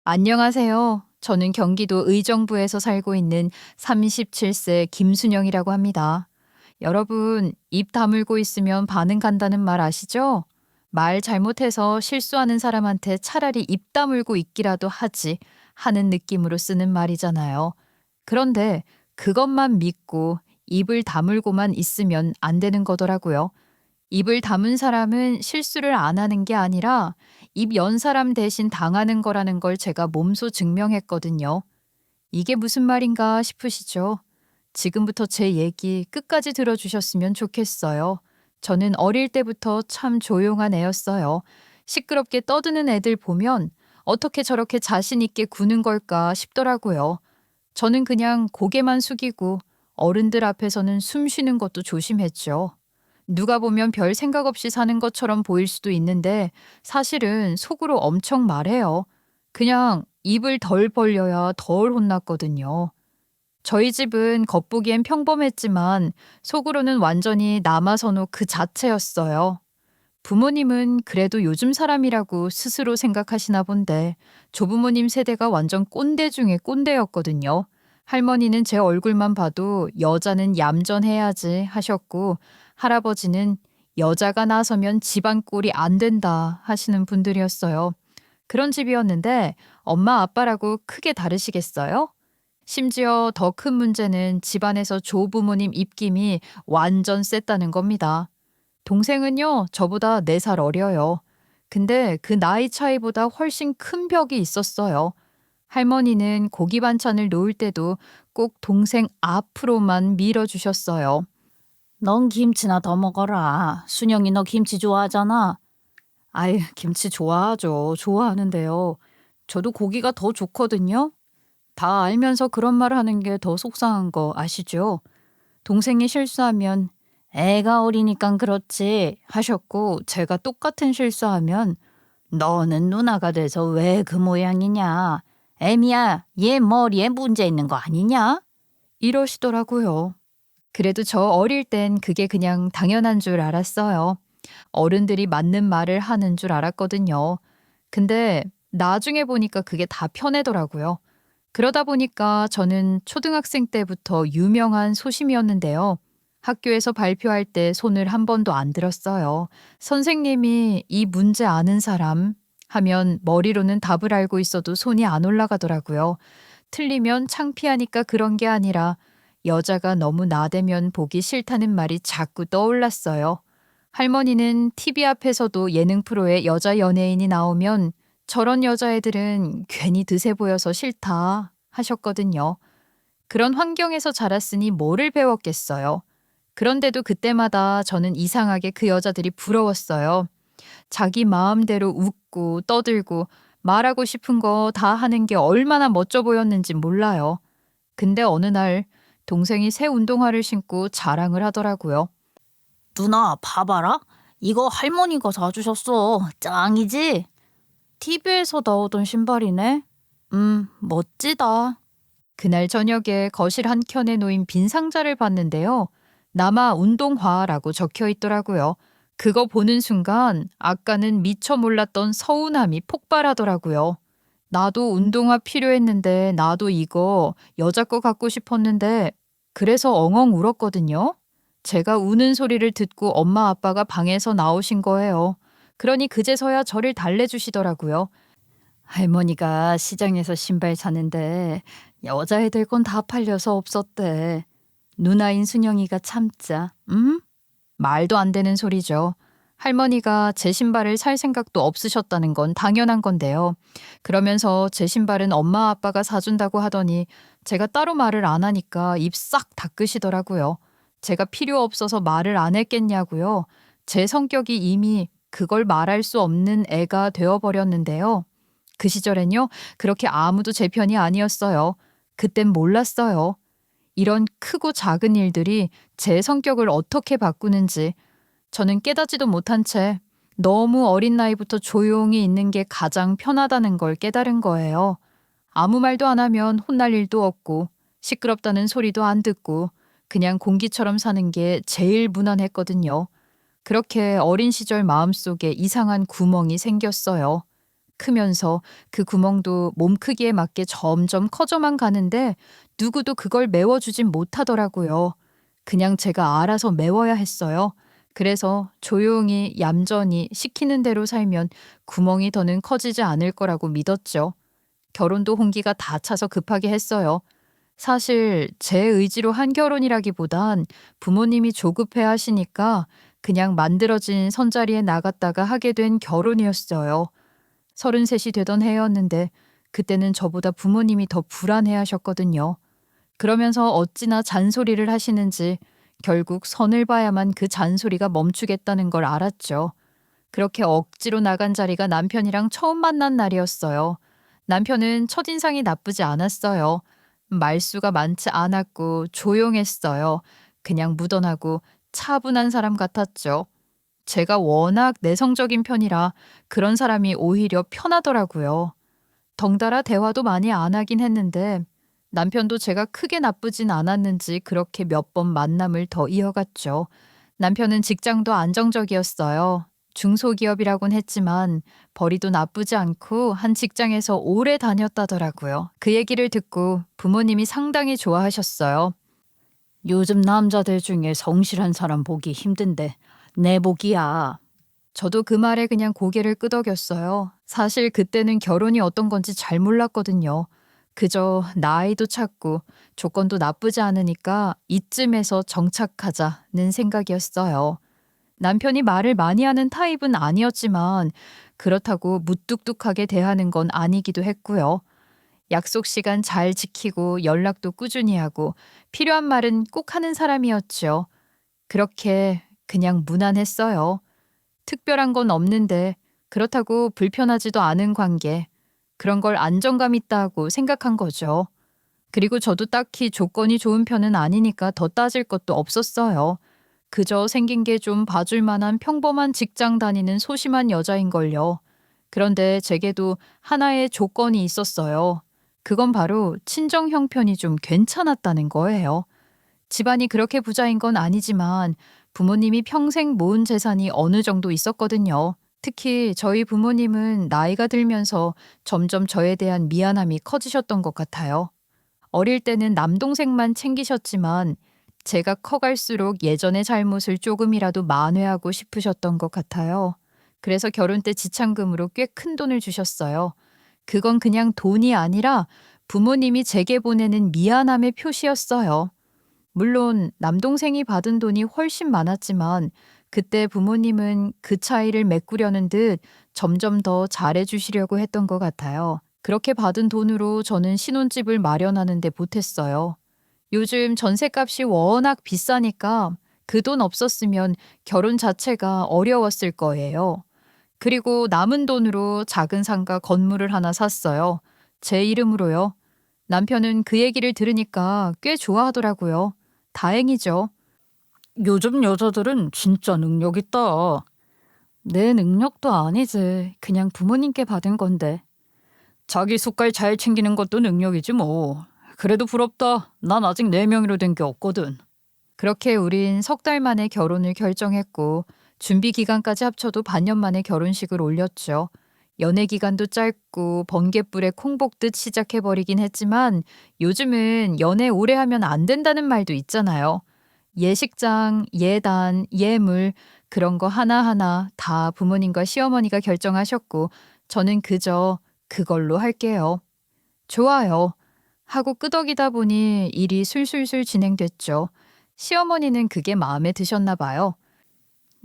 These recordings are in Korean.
안녕하세요. 저는 경기도 의정부에서 살고 있는 37세 김순영이라고 합니다. 여러분, 입 다물고 있으면 반응 간다는 말 아시죠? 말 잘못해서 실수하는 사람한테 차라리 입 다물고 있기라도 하지 하는 느낌으로 쓰는 말이잖아요. 그런데 그것만 믿고 입을 다물고만 있으면 안 되는 거더라고요. 입을 다문 사람은 실수를 안 하는 게 아니라 입 연 사람 대신 당하는 거라는 걸 제가 몸소 증명했거든요. 이게 무슨 말인가 싶으시죠? 지금부터 제 얘기 끝까지 들어주셨으면 좋겠어요. 저는 어릴 때부터 참 조용한 애였어요. 시끄럽게 떠드는 애들 보면 어떻게 저렇게 자신 있게 구는 걸까 싶더라고요. 저는 그냥 고개만 숙이고 어른들 앞에서는 숨 쉬는 것도 조심했죠. 누가 보면 별 생각 없이 사는 것처럼 보일 수도 있는데 사실은 속으로 엄청 말해요. 그냥 입을 덜 벌려야 덜 혼났거든요. 저희 집은 겉보기엔 평범했지만 속으로는 완전히 남아선호 그 자체였어요. 부모님은 그래도 요즘 사람이라고 스스로 생각하시나 본데 조부모님 세대가 완전 꼰대 중에 꼰대였거든요. 할머니는 제 얼굴만 봐도 여자는 얌전해야지 하셨고 할아버지는 여자가 나서면 집안 꼴이 안 된다 하시는 분들이었어요. 그런 집이었는데 엄마 아빠라고 크게 다르시겠어요? 심지어 더 큰 문제는 집안에서 조부모님 입김이 완전 셌다는 겁니다. 동생은요, 저보다 4살 어려요. 근데 그 나이 차이보다 훨씬 큰 벽이 있었어요. 할머니는 고기 반찬을 놓을 때도 꼭 동생 앞으로만 밀어주셨어요. 넌 김치나 더 먹어라. 순영이 너 김치 좋아하잖아. 아이, 김치 좋아하죠. 좋아하는데요. 저도 고기가 더 좋거든요. 다 알면서 그런 말 하는 게 더 속상한 거 아시죠? 동생이 실수하면 애가 어리니깐 그렇지. 하셨고, 제가 똑같은 실수하면 너는 누나가 돼서 왜 그 모양이냐. 애미야, 얘 머리에 문제 있는 거 아니냐? 이러시더라고요. 그래도 저 어릴 땐 그게 그냥 당연한 줄 알았어요. 어른들이 맞는 말을 하는 줄 알았거든요. 근데 나중에 보니까 그게 다 편해더라고요. 그러다 보니까 저는 초등학생 때부터 유명한 소심이었는데요. 학교에서 발표할 때 손을 한 번도 안 들었어요. 선생님이 이 문제 아는 사람 하면 머리로는 답을 알고 있어도 손이 안 올라가더라고요. 틀리면 창피하니까 그런 게 아니라 여자가 너무 나대면 보기 싫다는 말이 자꾸 떠올랐어요. 할머니는 TV 앞에서도 예능 프로에 여자 연예인이 나오면 저런 여자애들은 괜히 드세 보여서 싫다 하셨거든요. 그런 환경에서 자랐으니 뭐를 배웠겠어요. 그런데도 그때마다 저는 이상하게 그 여자들이 부러웠어요. 자기 마음대로 웃고 떠들고 말하고 싶은 거 다 하는 게 얼마나 멋져 보였는지 몰라요. 근데 어느 날 동생이 새 운동화를 신고 자랑을 하더라고요. 누나, 봐봐라. 이거 할머니가 사주셨어. 짱이지? TV에서 나오던 신발이네. 멋지다. 그날 저녁에 거실 한켠에 놓인 빈 상자를 봤는데요. 남아 운동화라고 적혀 있더라고요. 그거 보는 순간 아까는 미처 몰랐던 서운함이 폭발하더라고요. 나도 운동화 필요했는데 나도 이거 여자 거 갖고 싶었는데 그래서 엉엉 울었거든요. 제가 우는 소리를 듣고 엄마 아빠가 방에서 나오신 거예요. 그러니 그제서야 저를 달래주시더라고요. 할머니가 시장에서 신발 사는데 여자애들 건 다 팔려서 없었대. 누나인 순영이가 참자. 말도 안 되는 소리죠. 할머니가 제 신발을 살 생각도 없으셨다는 건 당연한 건데요. 그러면서 제 신발은 엄마 아빠가 사준다고 하더니 제가 따로 말을 안 하니까 입 싹 닦으시더라고요. 제가 필요 없어서 말을 안 했겠냐고요. 제 성격이 이미 그걸 말할 수 없는 애가 되어버렸는데요. 그 시절엔요, 그렇게 아무도 제 편이 아니었어요. 그땐 몰랐어요. 이런 크고 작은 일들이 제 성격을 어떻게 바꾸는지 저는 깨닫지도 못한 채 너무 어린 나이부터 조용히 있는 게 가장 편하다는 걸 깨달은 거예요. 아무 말도 안 하면 혼날 일도 없고 시끄럽다는 소리도 안 듣고 그냥 공기처럼 사는 게 제일 무난했거든요. 그렇게 어린 시절 마음속에 이상한 구멍이 생겼어요. 크면서 그 구멍도 몸 크기에 맞게 점점 커져만 가는데 누구도 그걸 메워주진 못하더라고요. 그냥 제가 알아서 메워야 했어요. 그래서 조용히 얌전히 시키는 대로 살면 구멍이 더는 커지지 않을 거라고 믿었죠. 결혼도 홍기가 다 차서 급하게 했어요. 사실 제 의지로 한 결혼이라기보단 부모님이 조급해 하시니까 그냥 만들어진 선자리에 나갔다가 하게 된 결혼이었어요. 33이 되던 해였는데 그때는 저보다 부모님이 더 불안해 하셨거든요. 그러면서 어찌나 잔소리를 하시는지 결국 선을 봐야만 그 잔소리가 멈추겠다는 걸 알았죠. 그렇게 억지로 나간 자리가 남편이랑 처음 만난 날이었어요. 남편은 첫인상이 나쁘지 않았어요. 말수가 많지 않았고 조용했어요. 그냥 무던하고 차분한 사람 같았죠. 제가 워낙 내성적인 편이라 그런 사람이 오히려 편하더라고요. 덩달아 대화도 많이 안 하긴 했는데 남편도 제가 크게 나쁘진 않았는지 그렇게 몇 번 만남을 더 이어갔죠. 남편은 직장도 안정적이었어요. 중소기업이라곤 했지만 벌이도 나쁘지 않고 한 직장에서 오래 다녔다더라고요. 그 얘기를 듣고 부모님이 상당히 좋아하셨어요. 요즘 남자들 중에 성실한 사람 보기 힘든데 내 복이야. 저도 그 말에 그냥 고개를 끄덕였어요. 사실 그때는 결혼이 어떤 건지 잘 몰랐거든요. 그저 나이도 찾고 조건도 나쁘지 않으니까 이쯤에서 정착하자는 생각이었어요. 남편이 말을 많이 하는 타입은 아니었지만 그렇다고 무뚝뚝하게 대하는 건 아니기도 했고요. 약속 시간 잘 지키고 연락도 꾸준히 하고 필요한 말은 꼭 하는 사람이었죠. 그렇게 그냥 무난했어요. 특별한 건 없는데 그렇다고 불편하지도 않은 관계. 그런 걸 안정감 있다고 생각한 거죠. 그리고 저도 딱히 조건이 좋은 편은 아니니까 더 따질 것도 없었어요. 그저 생긴 게 좀 봐줄 만한 평범한 직장 다니는 소심한 여자인걸요. 그런데 제게도 하나의 조건이 있었어요. 그건 바로 친정 형편이 좀 괜찮았다는 거예요. 집안이 그렇게 부자인 건 아니지만 부모님이 평생 모은 재산이 어느 정도 있었거든요. 특히 저희 부모님은 나이가 들면서 점점 저에 대한 미안함이 커지셨던 것 같아요. 어릴 때는 남동생만 챙기셨지만 제가 커갈수록 예전의 잘못을 조금이라도 만회하고 싶으셨던 것 같아요. 그래서 결혼 때 지참금으로 꽤 큰 돈을 주셨어요. 그건 그냥 돈이 아니라 부모님이 제게 보내는 미안함의 표시였어요. 물론 남동생이 받은 돈이 훨씬 많았지만 그때 부모님은 그 차이를 메꾸려는 듯 점점 더 잘해주시려고 했던 것 같아요. 그렇게 받은 돈으로 저는 신혼집을 마련하는 데 보탰어요. 요즘 전셋값이 워낙 비싸니까 그 돈 없었으면 결혼 자체가 어려웠을 거예요. 그리고 남은 돈으로 작은 상가 건물을 하나 샀어요. 제 이름으로요. 남편은 그 얘기를 들으니까 꽤 좋아하더라고요. 다행이죠. 요즘 여자들은 진짜 능력 있다. 내 능력도 아니지. 그냥 부모님께 받은 건데. 자기 숟갈 잘 챙기는 것도 능력이지 뭐. 그래도 부럽다. 난 아직 내 명의로 된 게 없거든. 그렇게 우린 석 달 만에 결혼을 결정했고 준비 기간까지 합쳐도 반년 만에 결혼식을 올렸죠. 연애 기간도 짧고 번갯불에 콩 볶듯 시작해버리긴 했지만 요즘은 연애 오래 하면 안 된다는 말도 있잖아요. 예식장, 예단, 예물 그런 거 하나하나 다 부모님과 시어머니가 결정하셨고 저는 그저 그걸로 할게요. 좋아요. 하고 끄덕이다 보니 일이 술술술 진행됐죠. 시어머니는 그게 마음에 드셨나 봐요.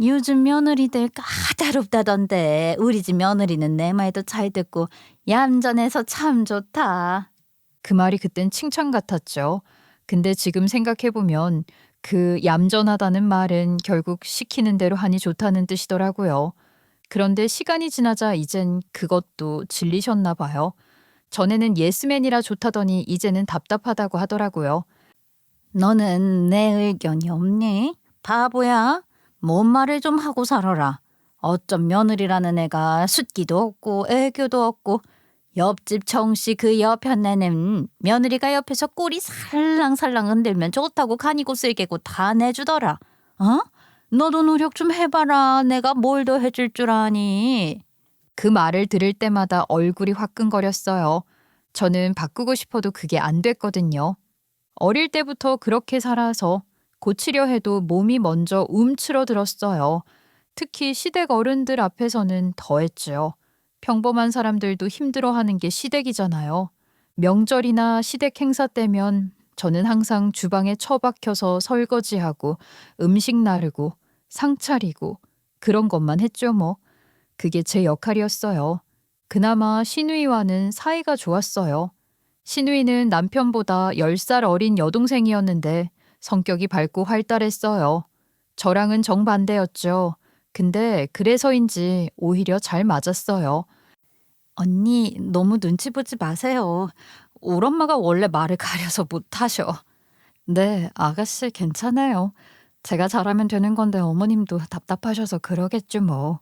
요즘 며느리들 까다롭다던데 우리 집 며느리는 내 말도 잘 듣고 얌전해서 참 좋다. 그 말이 그땐 칭찬 같았죠. 근데 지금 생각해보면 그 얌전하다는 말은 결국 시키는 대로 하니 좋다는 뜻이더라고요. 그런데 시간이 지나자 이젠 그것도 질리셨나 봐요. 전에는 예스맨이라 좋다더니 이제는 답답하다고 하더라고요. 너는 내 의견이 없니? 바보야. 뭔 말을 좀 하고 살아라. 어쩜 며느리라는 애가 숫기도 없고 애교도 없고 옆집 정씨 그 여편네는 며느리가 옆에서 꼬리 살랑살랑 흔들면 좋다고 간이고 쓸개고 다 내주더라. 어? 너도 노력 좀 해봐라. 내가 뭘 더 해줄 줄 아니? 그 말을 들을 때마다 얼굴이 화끈거렸어요. 저는 바꾸고 싶어도 그게 안 됐거든요. 어릴 때부터 그렇게 살아서 고치려 해도 몸이 먼저 움츠러들었어요. 특히 시댁 어른들 앞에서는 더했죠. 평범한 사람들도 힘들어하는 게 시댁이잖아요. 명절이나 시댁 행사 때면 저는 항상 주방에 처박혀서 설거지하고 음식 나르고 상 차리고 그런 것만 했죠 뭐. 그게 제 역할이었어요. 그나마 신우이와는 사이가 좋았어요. 신우이는 남편보다 10살 어린 여동생이었는데 성격이 밝고 활달했어요. 저랑은 정반대였죠. 근데 그래서인지 오히려 잘 맞았어요. 언니, 너무 눈치 보지 마세요. 우리 엄마가 원래 말을 가려서 못하셔. 네, 아가씨 괜찮아요. 제가 잘하면 되는 건데 어머님도 답답하셔서 그러겠죠 뭐.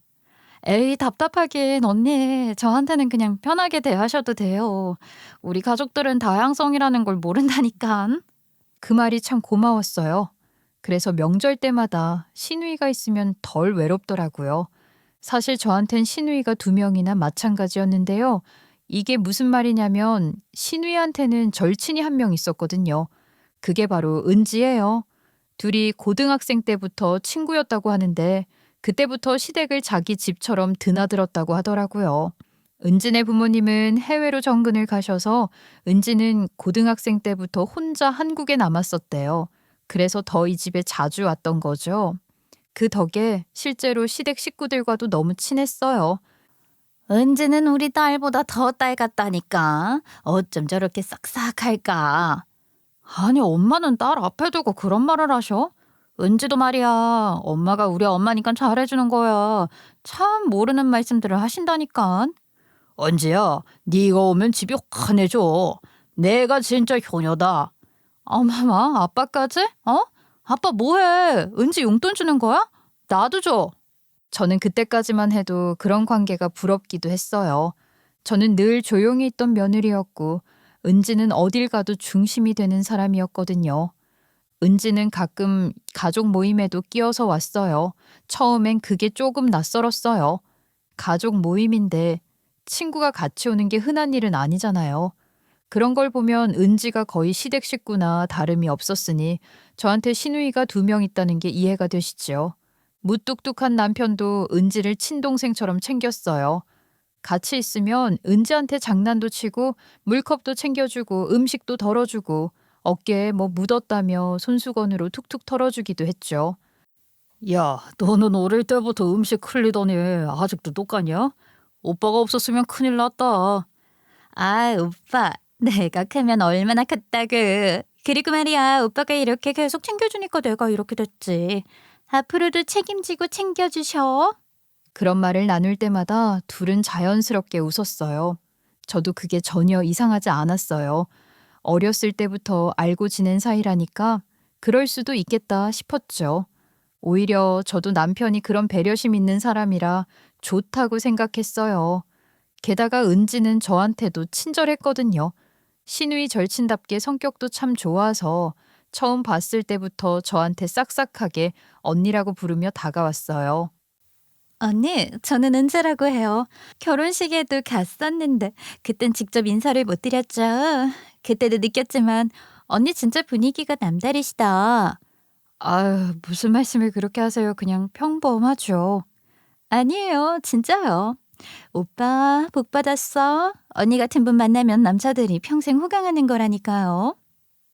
에이, 답답하긴 언니. 저한테는 그냥 편하게 대하셔도 돼요. 우리 가족들은 다양성이라는 걸 모른다니깐. 그 말이 참 고마웠어요. 그래서 명절 때마다 시누이가 있으면 덜 외롭더라고요. 사실 저한텐 시누이가 2명이나 마찬가지였는데요. 이게 무슨 말이냐면 시누이한테는 절친이 1명 있었거든요. 그게 바로 은지예요. 둘이 고등학생 때부터 친구였다고 하는데 그때부터 시댁을 자기 집처럼 드나들었다고 하더라고요. 은지네 부모님은 해외로 정근을 가셔서 은지는 고등학생 때부터 혼자 한국에 남았었대요. 그래서 더 이 집에 자주 왔던 거죠. 그 덕에 실제로 시댁 식구들과도 너무 친했어요. 은지는 우리 딸보다 더 딸 같다니까. 어쩜 저렇게 싹싹할까. 아니, 엄마는 딸 앞에 두고 그런 말을 하셔? 은지도 말이야. 엄마가 우리 엄마니까 잘해주는 거야. 참 모르는 말씀들을 하신다니까. 은지야, 네가 오면 집이 환해져. 내가 진짜 효녀다. 어머마, 아빠까지? 어? 아빠 뭐해? 은지 용돈 주는 거야? 나도 줘. 저는 그때까지만 해도 그런 관계가 부럽기도 했어요. 저는 늘 조용히 있던 며느리였고 은지는 어딜 가도 중심이 되는 사람이었거든요. 은지는 가끔 가족 모임에도 끼어서 왔어요. 처음엔 그게 조금 낯설었어요. 가족 모임인데 친구가 같이 오는 게 흔한 일은 아니잖아요. 그런 걸 보면 은지가 거의 시댁 식구나 다름이 없었으니 저한테 시누이가 2명 있다는 게 이해가 되시죠. 무뚝뚝한 남편도 은지를 친동생처럼 챙겼어요. 같이 있으면 은지한테 장난도 치고 물컵도 챙겨주고 음식도 덜어주고 어깨에 뭐 묻었다며 손수건으로 툭툭 털어주기도 했죠. 야, 너는 어릴 때부터 음식 흘리더니 아직도 똑같냐? 오빠가 없었으면 큰일 났다. 아, 오빠. 내가 크면 얼마나 컸다그. 그리고 말이야, 오빠가 이렇게 계속 챙겨주니까 내가 이렇게 됐지. 앞으로도 책임지고 챙겨주셔. 그런 말을 나눌 때마다 둘은 자연스럽게 웃었어요. 저도 그게 전혀 이상하지 않았어요. 어렸을 때부터 알고 지낸 사이라니까 그럴 수도 있겠다 싶었죠. 오히려 저도 남편이 그런 배려심 있는 사람이라 좋다고 생각했어요. 게다가 은지는 저한테도 친절했거든요. 시누이 절친답게 성격도 참 좋아서 처음 봤을 때부터 저한테 싹싹하게 언니라고 부르며 다가왔어요. 언니, 저는 은재라고 해요. 결혼식에도 갔었는데 그땐 직접 인사를 못 드렸죠. 그때도 느꼈지만 언니 진짜 분위기가 남다르시다. 아유, 무슨 말씀을 그렇게 하세요. 그냥 평범하죠. 아니에요, 진짜요. 오빠 복 받았어. 언니 같은 분 만나면 남자들이 평생 호강하는 거라니까요.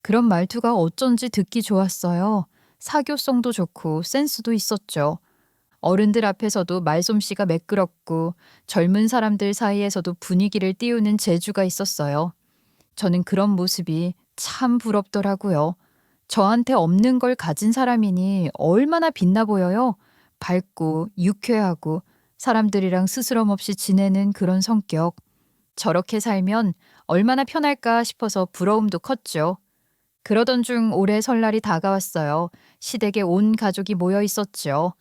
그런 말투가 어쩐지 듣기 좋았어요. 사교성도 좋고 센스도 있었죠. 어른들 앞에서도 말솜씨가 매끄럽고 젊은 사람들 사이에서도 분위기를 띄우는 재주가 있었어요. 저는 그런 모습이 참 부럽더라고요. 저한테 없는 걸 가진 사람이니 얼마나 빛나 보여요. 밝고 유쾌하고 사람들이랑 스스럼 없이 지내는 그런 성격. 저렇게 살면 얼마나 편할까 싶어서 부러움도 컸죠. 그러던 중 올해 설날이 다가왔어요. 시댁에 온 가족이 모여 있었죠.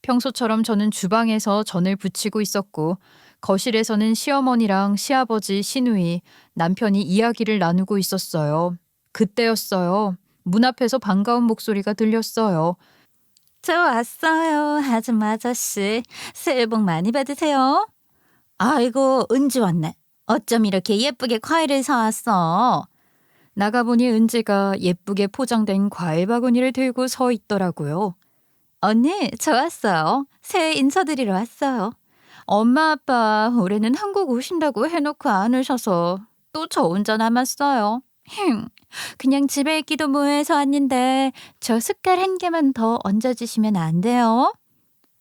평소처럼 저는 주방에서 전을 부치고 있었고 거실에서는 시어머니랑 시아버지, 시누이, 남편이 이야기를 나누고 있었어요. 그때였어요. 문 앞에서 반가운 목소리가 들렸어요. 저 왔어요, 아줌마 아저씨. 새해 복 많이 받으세요. 아이고, 은지 왔네. 어쩜 이렇게 예쁘게 과일을 사왔어? 나가보니 은지가 예쁘게 포장된 과일 바구니를 들고 서 있더라고요. 언니, 저 왔어요. 새해 인사드리러 왔어요. 엄마 아빠 올해는 한국 오신다고 해놓고 안 오셔서 또 저 혼자 남았어요. 그냥 집에 있기도 뭐해서 왔는데 저 숟갈 한 개만 더 얹어주시면 안 돼요?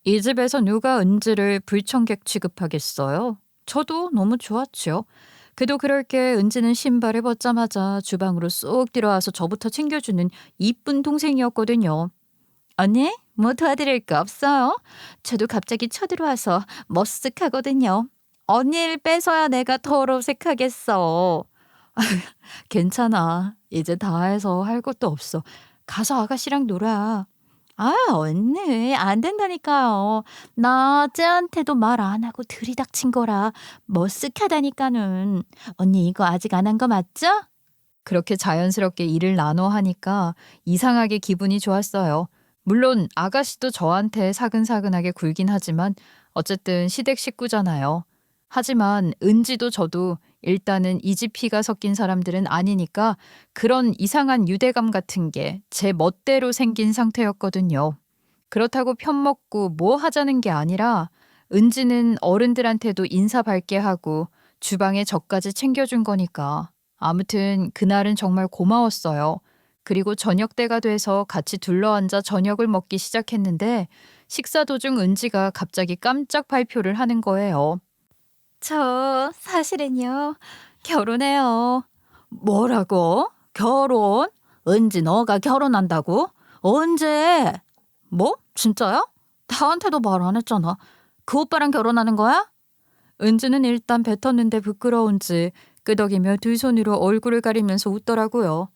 이 집에서 누가 은지를 불청객 취급하겠어요? 저도 너무 좋았죠. 그도 그럴 게 은지는 신발을 벗자마자 주방으로 쏙 들어와서 저부터 챙겨주는 이쁜 동생이었거든요. 언니, 뭐 도와드릴 거 없어요? 저도 갑자기 쳐들어와서 머쓱하거든요. 언니를 뺏어야 내가 더 어색하겠어. 괜찮아. 이제 다 해서 할 것도 없어. 가서 아가씨랑 놀아. 아, 언니, 안 된다니까요. 나 쟤한테도 말 안 하고 들이닥친 거라 머쓱하다니까는. 언니 이거 아직 안 한 거 맞죠? 그렇게 자연스럽게 일을 나눠 하니까 이상하게 기분이 좋았어요. 물론 아가씨도 저한테 사근사근하게 굴긴 하지만 어쨌든 시댁 식구잖아요. 하지만 은지도 저도 일단은 이 집 피가 섞인 사람들은 아니니까 그런 이상한 유대감 같은 게 제 멋대로 생긴 상태였거든요. 그렇다고 편먹고 뭐 하자는 게 아니라 은지는 어른들한테도 인사 밝게 하고 주방에 저까지 챙겨준 거니까. 아무튼 그날은 정말 고마웠어요. 그리고 저녁 때가 돼서 같이 둘러앉아 저녁을 먹기 시작했는데 식사 도중 은지가 갑자기 깜짝 발표를 하는 거예요. 저 사실은요, 결혼해요. 뭐라고? 결혼? 은지 너가 결혼한다고? 언제? 뭐? 진짜야? 나한테도 말 안 했잖아. 그 오빠랑 결혼하는 거야? 은지는 일단 뱉었는데 부끄러운지 끄덕이며 두 손으로 얼굴을 가리면서 웃더라고요.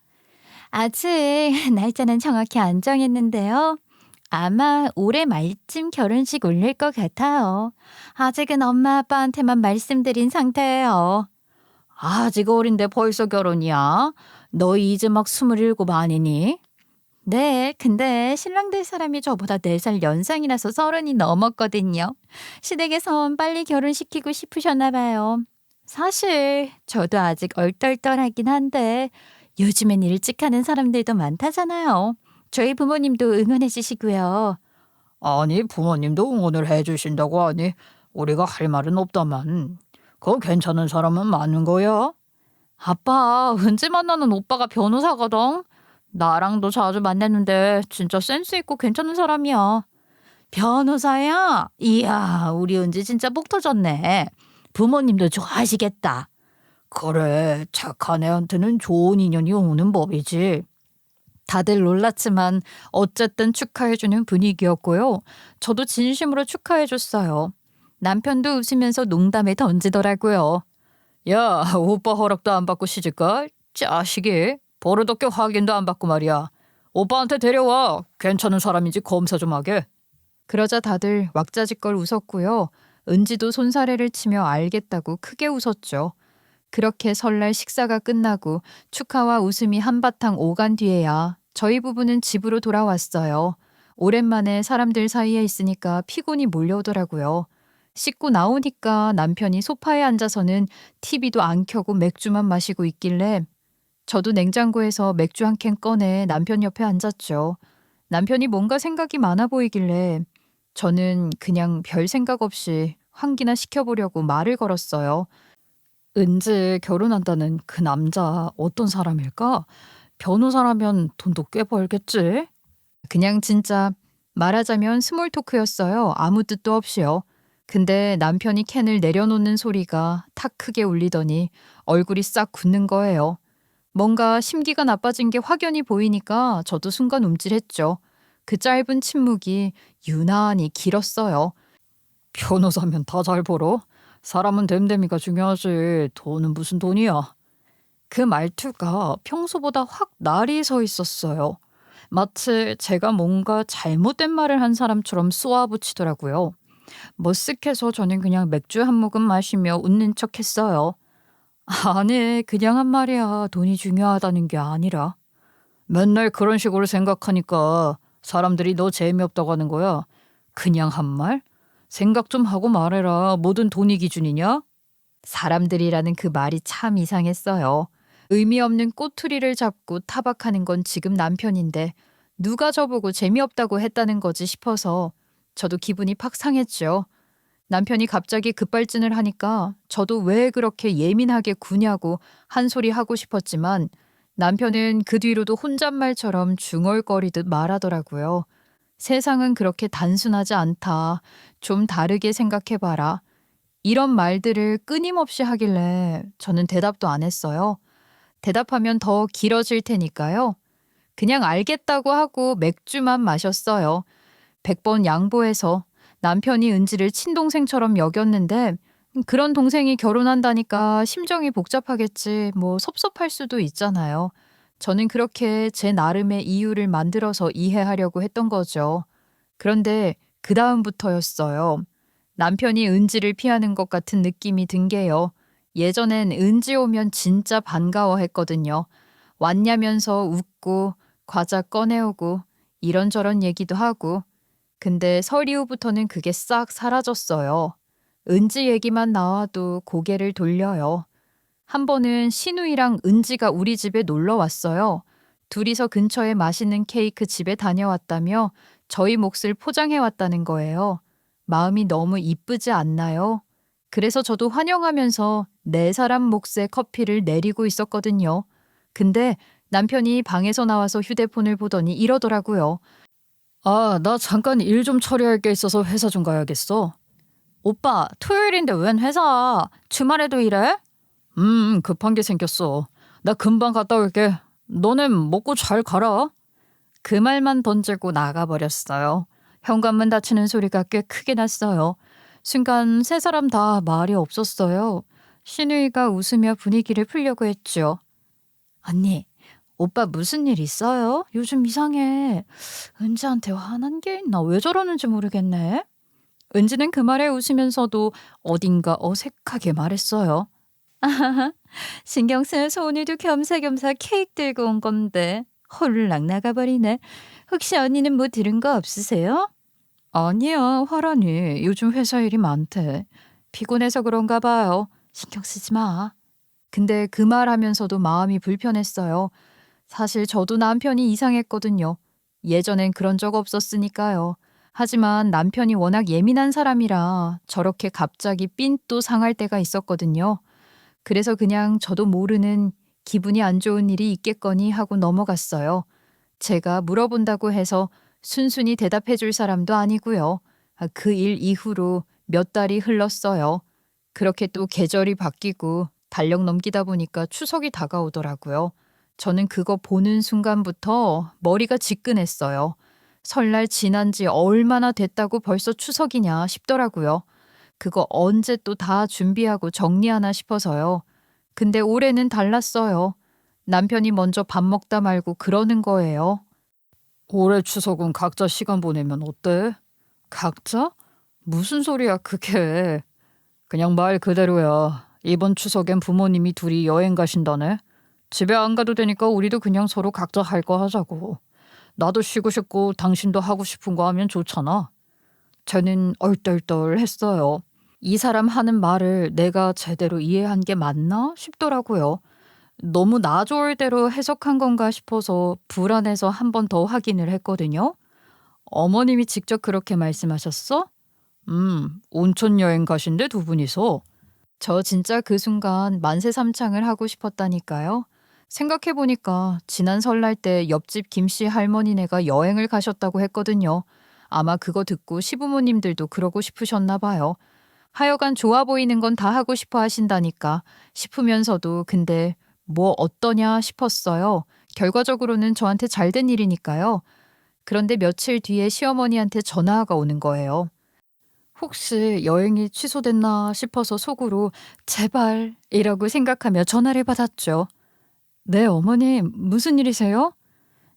아직 날짜는 정확히 안 정했는데요. 아마 올해 말쯤 결혼식 올릴 것 같아요. 아직은 엄마 아빠한테만 말씀드린 상태예요. 아직 어린데 벌써 결혼이야? 너 이제 막 27 아니니? 네, 근데 신랑 될 사람이 저보다 4살 연상이라서 30이 넘었거든요. 시댁에선 빨리 결혼시키고 싶으셨나 봐요. 사실 저도 아직 얼떨떨하긴 한데 요즘엔 일찍 하는 사람들도 많다잖아요. 저희 부모님도 응원해 주시고요. 아니 부모님도 응원을 해주신다고 하니 우리가 할 말은 없다만 그거 괜찮은 사람은 많은 거야? 아빠, 은지 만나는 오빠가 변호사거든. 나랑도 자주 만났는데 진짜 센스 있고 괜찮은 사람이야. 변호사야? 이야, 우리 은지 진짜 복 터졌네. 부모님도 좋아하시겠다. 그래 착한 애한테는 좋은 인연이 오는 법이지. 다들 놀랐지만 어쨌든 축하해주는 분위기였고요. 저도 진심으로 축하해줬어요. 남편도 웃으면서 농담에 던지더라고요. 야, 오빠 허락도 안 받고 시집가? 자식이 버릇없게 확인도 안 받고 말이야. 오빠한테 데려와. 괜찮은 사람인지 검사 좀 하게. 그러자 다들 왁자지껄 웃었고요. 은지도 손사래를 치며 알겠다고 크게 웃었죠. 그렇게 설날 식사가 끝나고 축하와 웃음이 한바탕 오간 뒤에야 저희 부부는 집으로 돌아왔어요. 오랜만에 사람들 사이에 있으니까 피곤이 몰려오더라고요. 씻고 나오니까 남편이 소파에 앉아서는 TV도 안 켜고 맥주만 마시고 있길래 저도 냉장고에서 맥주 한 캔 꺼내 남편 옆에 앉았죠. 남편이 뭔가 생각이 많아 보이길래 저는 그냥 별 생각 없이 환기나 시켜보려고 말을 걸었어요. 은지 결혼한다는 그 남자 어떤 사람일까? 변호사라면 돈도 꽤 벌겠지? 그냥 진짜 말하자면 스몰 토크였어요. 아무 뜻도 없이요. 근데 남편이 캔을 내려놓는 소리가 탁 크게 울리더니 얼굴이 싹 굳는 거예요. 뭔가 심기가 나빠진 게 확연히 보이니까 저도 순간 움찔했죠. 그 짧은 침묵이 유난히 길었어요. 변호사면 다 잘 벌어? 사람은 됨됨이가 중요하지. 돈은 무슨 돈이야. 그 말투가 평소보다 확 날이 서 있었어요. 마치 제가 뭔가 잘못된 말을 한 사람처럼 쏘아붙이더라고요. 머쓱해서 저는 그냥 맥주 한 모금 마시며 웃는 척 했어요. 아니, 그냥 한 말이야. 돈이 중요하다는 게 아니라. 맨날 그런 식으로 생각하니까 사람들이 너 재미없다고 하는 거야. 그냥 한 말? 생각 좀 하고 말해라. 뭐든 돈이 기준이냐? 사람들이라는 그 말이 참 이상했어요. 의미 없는 꼬투리를 잡고 타박하는 건 지금 남편인데 누가 저보고 재미없다고 했다는 거지 싶어서 저도 기분이 팍 상했죠. 남편이 갑자기 급발진을 하니까 저도 왜 그렇게 예민하게 구냐고 한 소리 하고 싶었지만 남편은 그 뒤로도 혼잣말처럼 중얼거리듯 말하더라고요. 세상은 그렇게 단순하지 않다. 좀 다르게 생각해봐라. 이런 말들을 끊임없이 하길래 저는 대답도 안 했어요. 대답하면 더 길어질 테니까요. 그냥 알겠다고 하고 맥주만 마셨어요. 100번 양보해서 남편이 은지를 친동생처럼 여겼는데 그런 동생이 결혼한다니까 심정이 복잡하겠지 뭐 섭섭할 수도 있잖아요. 저는 그렇게 제 나름의 이유를 만들어서 이해하려고 했던 거죠. 그런데 그 다음부터였어요. 남편이 은지를 피하는 것 같은 느낌이 든 게요. 예전엔 은지 오면 진짜 반가워했거든요. 왔냐면서 웃고 과자 꺼내오고 이런저런 얘기도 하고. 근데 설 이후부터는 그게 싹 사라졌어요. 은지 얘기만 나와도 고개를 돌려요. 한 번은 신우이랑 은지가 우리 집에 놀러 왔어요. 둘이서 근처에 맛있는 케이크 집에 다녀왔다며 저희 몫을 포장해 왔다는 거예요. 마음이 너무 이쁘지 않나요? 그래서 저도 환영하면서 네 사람 몫의 커피를 내리고 있었거든요. 근데 남편이 방에서 나와서 휴대폰을 보더니 이러더라고요. 아, 나 잠깐 일 좀 처리할 게 있어서 회사 좀 가야겠어. 오빠, 토요일인데 웬 회사? 주말에도 일해? 급한 게 생겼어. 나 금방 갔다 올게. 너넨 먹고 잘 가라. 그 말만 던지고 나가버렸어요. 현관문 닫히는 소리가 꽤 크게 났어요. 순간 세 사람 다 말이 없었어요. 신우이가 웃으며 분위기를 풀려고 했죠. 언니, 오빠 무슨 일 있어요? 요즘 이상해. 은지한테 화난 게 있나? 왜 저러는지 모르겠네. 은지는 그 말에 웃으면서도 어딘가 어색하게 말했어요. 신경 쓰여서 오늘도 겸사겸사 케이크 들고 온 건데 홀랑 나가버리네. 혹시 언니는 뭐 들은 거 없으세요? 아니야, 화라니. 요즘 회사 일이 많대. 피곤해서 그런가 봐요. 신경 쓰지 마. 근데 그 말하면서도 마음이 불편했어요. 사실 저도 남편이 이상했거든요. 예전엔 그런 적 없었으니까요. 하지만 남편이 워낙 예민한 사람이라 저렇게 갑자기 삔또 상할 때가 있었거든요. 그래서 그냥 저도 모르는 기분이 안 좋은 일이 있겠거니 하고 넘어갔어요. 제가 물어본다고 해서 순순히 대답해 줄 사람도 아니고요. 그 일 이후로 몇 달이 흘렀어요. 그렇게 또 계절이 바뀌고 달력 넘기다 보니까 추석이 다가오더라고요. 저는 그거 보는 순간부터 머리가 지끈했어요. 설날 지난 지 얼마나 됐다고 벌써 추석이냐 싶더라고요. 그거 언제 또 다 준비하고 정리하나 싶어서요. 근데 올해는 달랐어요. 남편이 먼저 밥 먹다 말고 그러는 거예요. 올해 추석은 각자 시간 보내면 어때? 각자? 무슨 소리야 그게. 그냥 말 그대로야. 이번 추석엔 부모님이 둘이 여행 가신다네. 집에 안 가도 되니까 우리도 그냥 서로 각자 할 거 하자고. 나도 쉬고 싶고 당신도 하고 싶은 거 하면 좋잖아. 저는 얼떨떨했어요. 이 사람 하는 말을 내가 제대로 이해한 게 맞나 싶더라고요. 너무 나 좋을 대로 해석한 건가 싶어서 불안해서 한 번 더 확인을 했거든요. 어머님이 직접 그렇게 말씀하셨어? 온천 여행 가신대 두 분이서. 저 진짜 그 순간 만세삼창을 하고 싶었다니까요. 생각해보니까 지난 설날 때 옆집 김씨 할머니네가 여행을 가셨다고 했거든요. 아마 그거 듣고 시부모님들도 그러고 싶으셨나 봐요. 하여간 좋아 보이는 건 다 하고 싶어 하신다니까 싶으면서도 근데 뭐 어떠냐 싶었어요. 결과적으로는 저한테 잘 된 일이니까요. 그런데 며칠 뒤에 시어머니한테 전화가 오는 거예요. 혹시 여행이 취소됐나 싶어서 속으로 제발이라고 생각하며 전화를 받았죠. 네, 어머님, 무슨 일이세요?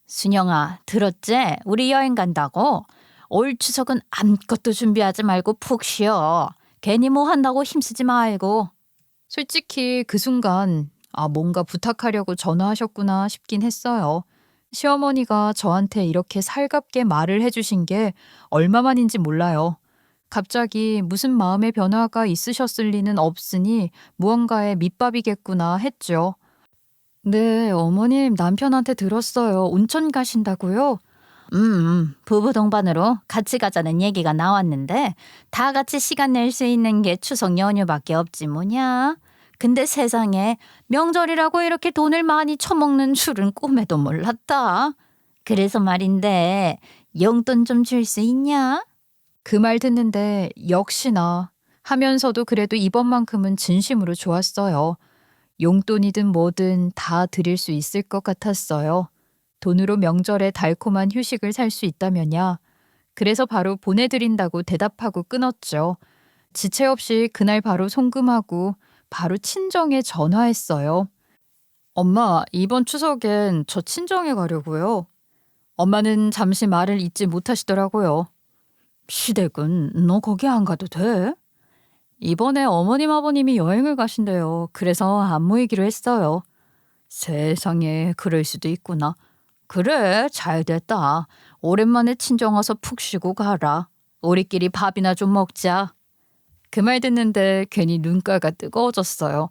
순영아, 들었지? 우리 여행 간다고. 올 추석은 아무것도 준비하지 말고 푹 쉬어. 괜히 뭐 한다고 힘쓰지 말고. 솔직히 그 순간 뭔가 부탁하려고 전화하셨구나 싶긴 했어요. 시어머니가 저한테 이렇게 살갑게 말을 해주신 게 얼마만인지 몰라요. 갑자기 무슨 마음의 변화가 있으셨을 리는 없으니 무언가의 밑밥이겠구나 했죠. 네, 어머님 남편한테 들었어요. 온천 가신다고요? 부부 동반으로 같이 가자는 얘기가 나왔는데 다 같이 시간 낼 수 있는 게 추석 연휴밖에 없지 뭐냐. 근데 세상에 명절이라고 이렇게 돈을 많이 처먹는 줄은 꿈에도 몰랐다. 그래서 말인데 용돈 좀 줄 수 있냐? 그 말 듣는데 역시나 하면서도 그래도 이번만큼은 진심으로 좋았어요. 용돈이든 뭐든 다 드릴 수 있을 것 같았어요. 돈으로 명절에 달콤한 휴식을 살 수 있다면야. 그래서 바로 보내드린다고 대답하고 끊었죠. 지체 없이 그날 바로 송금하고 바로 친정에 전화했어요. 엄마, 이번 추석엔 저 친정에 가려고요. 엄마는 잠시 말을 잇지 못하시더라고요. 시댁은 너 거기 안 가도 돼? 이번에 어머님 아버님이 여행을 가신대요. 그래서 안 모이기로 했어요. 세상에 그럴 수도 있구나. 그래 잘 됐다. 오랜만에 친정 와서 푹 쉬고 가라. 우리끼리 밥이나 좀 먹자. 그 말 듣는데 괜히 눈가가 뜨거워졌어요.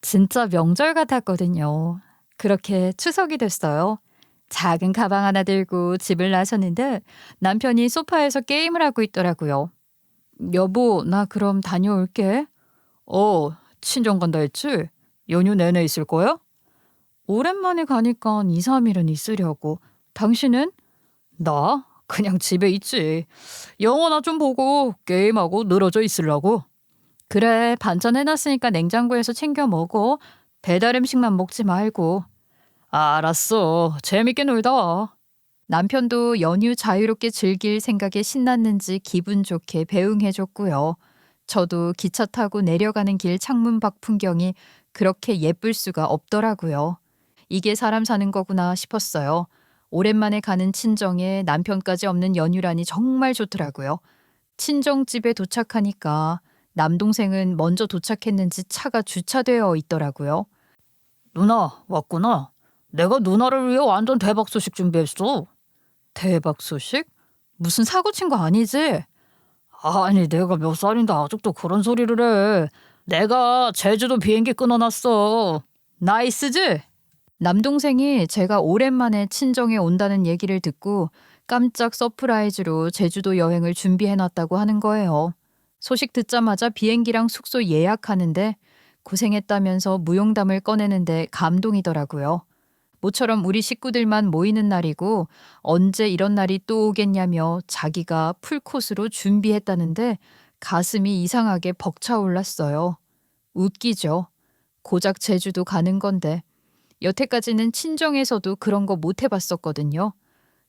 진짜 명절 같았거든요. 그렇게 추석이 됐어요. 작은 가방 하나 들고 집을 나섰는데 남편이 소파에서 게임을 하고 있더라고요. 여보, 나 그럼 다녀올게. 친정 간다 했지? 연휴 내내 있을 거야? 오랜만에 가니까 2, 3일은 있으려고. 당신은? 나? 그냥 집에 있지. 영화나 좀 보고 게임하고 늘어져 있으려고. 그래, 반찬 해놨으니까 냉장고에서 챙겨 먹어. 배달 음식만 먹지 말고. 알았어. 재밌게 놀다 와. 남편도 연휴 자유롭게 즐길 생각에 신났는지 기분 좋게 배웅해줬고요. 저도 기차 타고 내려가는 길 창문 밖 풍경이 그렇게 예쁠 수가 없더라고요. 이게 사람 사는 거구나 싶었어요. 오랜만에 가는 친정에 남편까지 없는 연휴라니 정말 좋더라고요. 친정집에 도착하니까 남동생은 먼저 도착했는지 차가 주차되어 있더라고요. 누나, 왔구나. 내가 누나를 위해 완전 대박 소식 준비했어. 대박 소식? 무슨 사고 친 거 아니지? 아니, 내가 몇 살인데 아직도 그런 소리를 해. 내가 제주도 비행기 끊어놨어. 나이스지? 남동생이 제가 오랜만에 친정에 온다는 얘기를 듣고 깜짝 서프라이즈로 제주도 여행을 준비해놨다고 하는 거예요. 소식 듣자마자 비행기랑 숙소 예약하는데 고생했다면서 무용담을 꺼내는데 감동이더라고요. 모처럼 우리 식구들만 모이는 날이고 언제 이런 날이 또 오겠냐며 자기가 풀코스로 준비했다는데 가슴이 이상하게 벅차올랐어요. 웃기죠. 고작 제주도 가는 건데. 여태까지는 친정에서도 그런 거 못 해봤었거든요.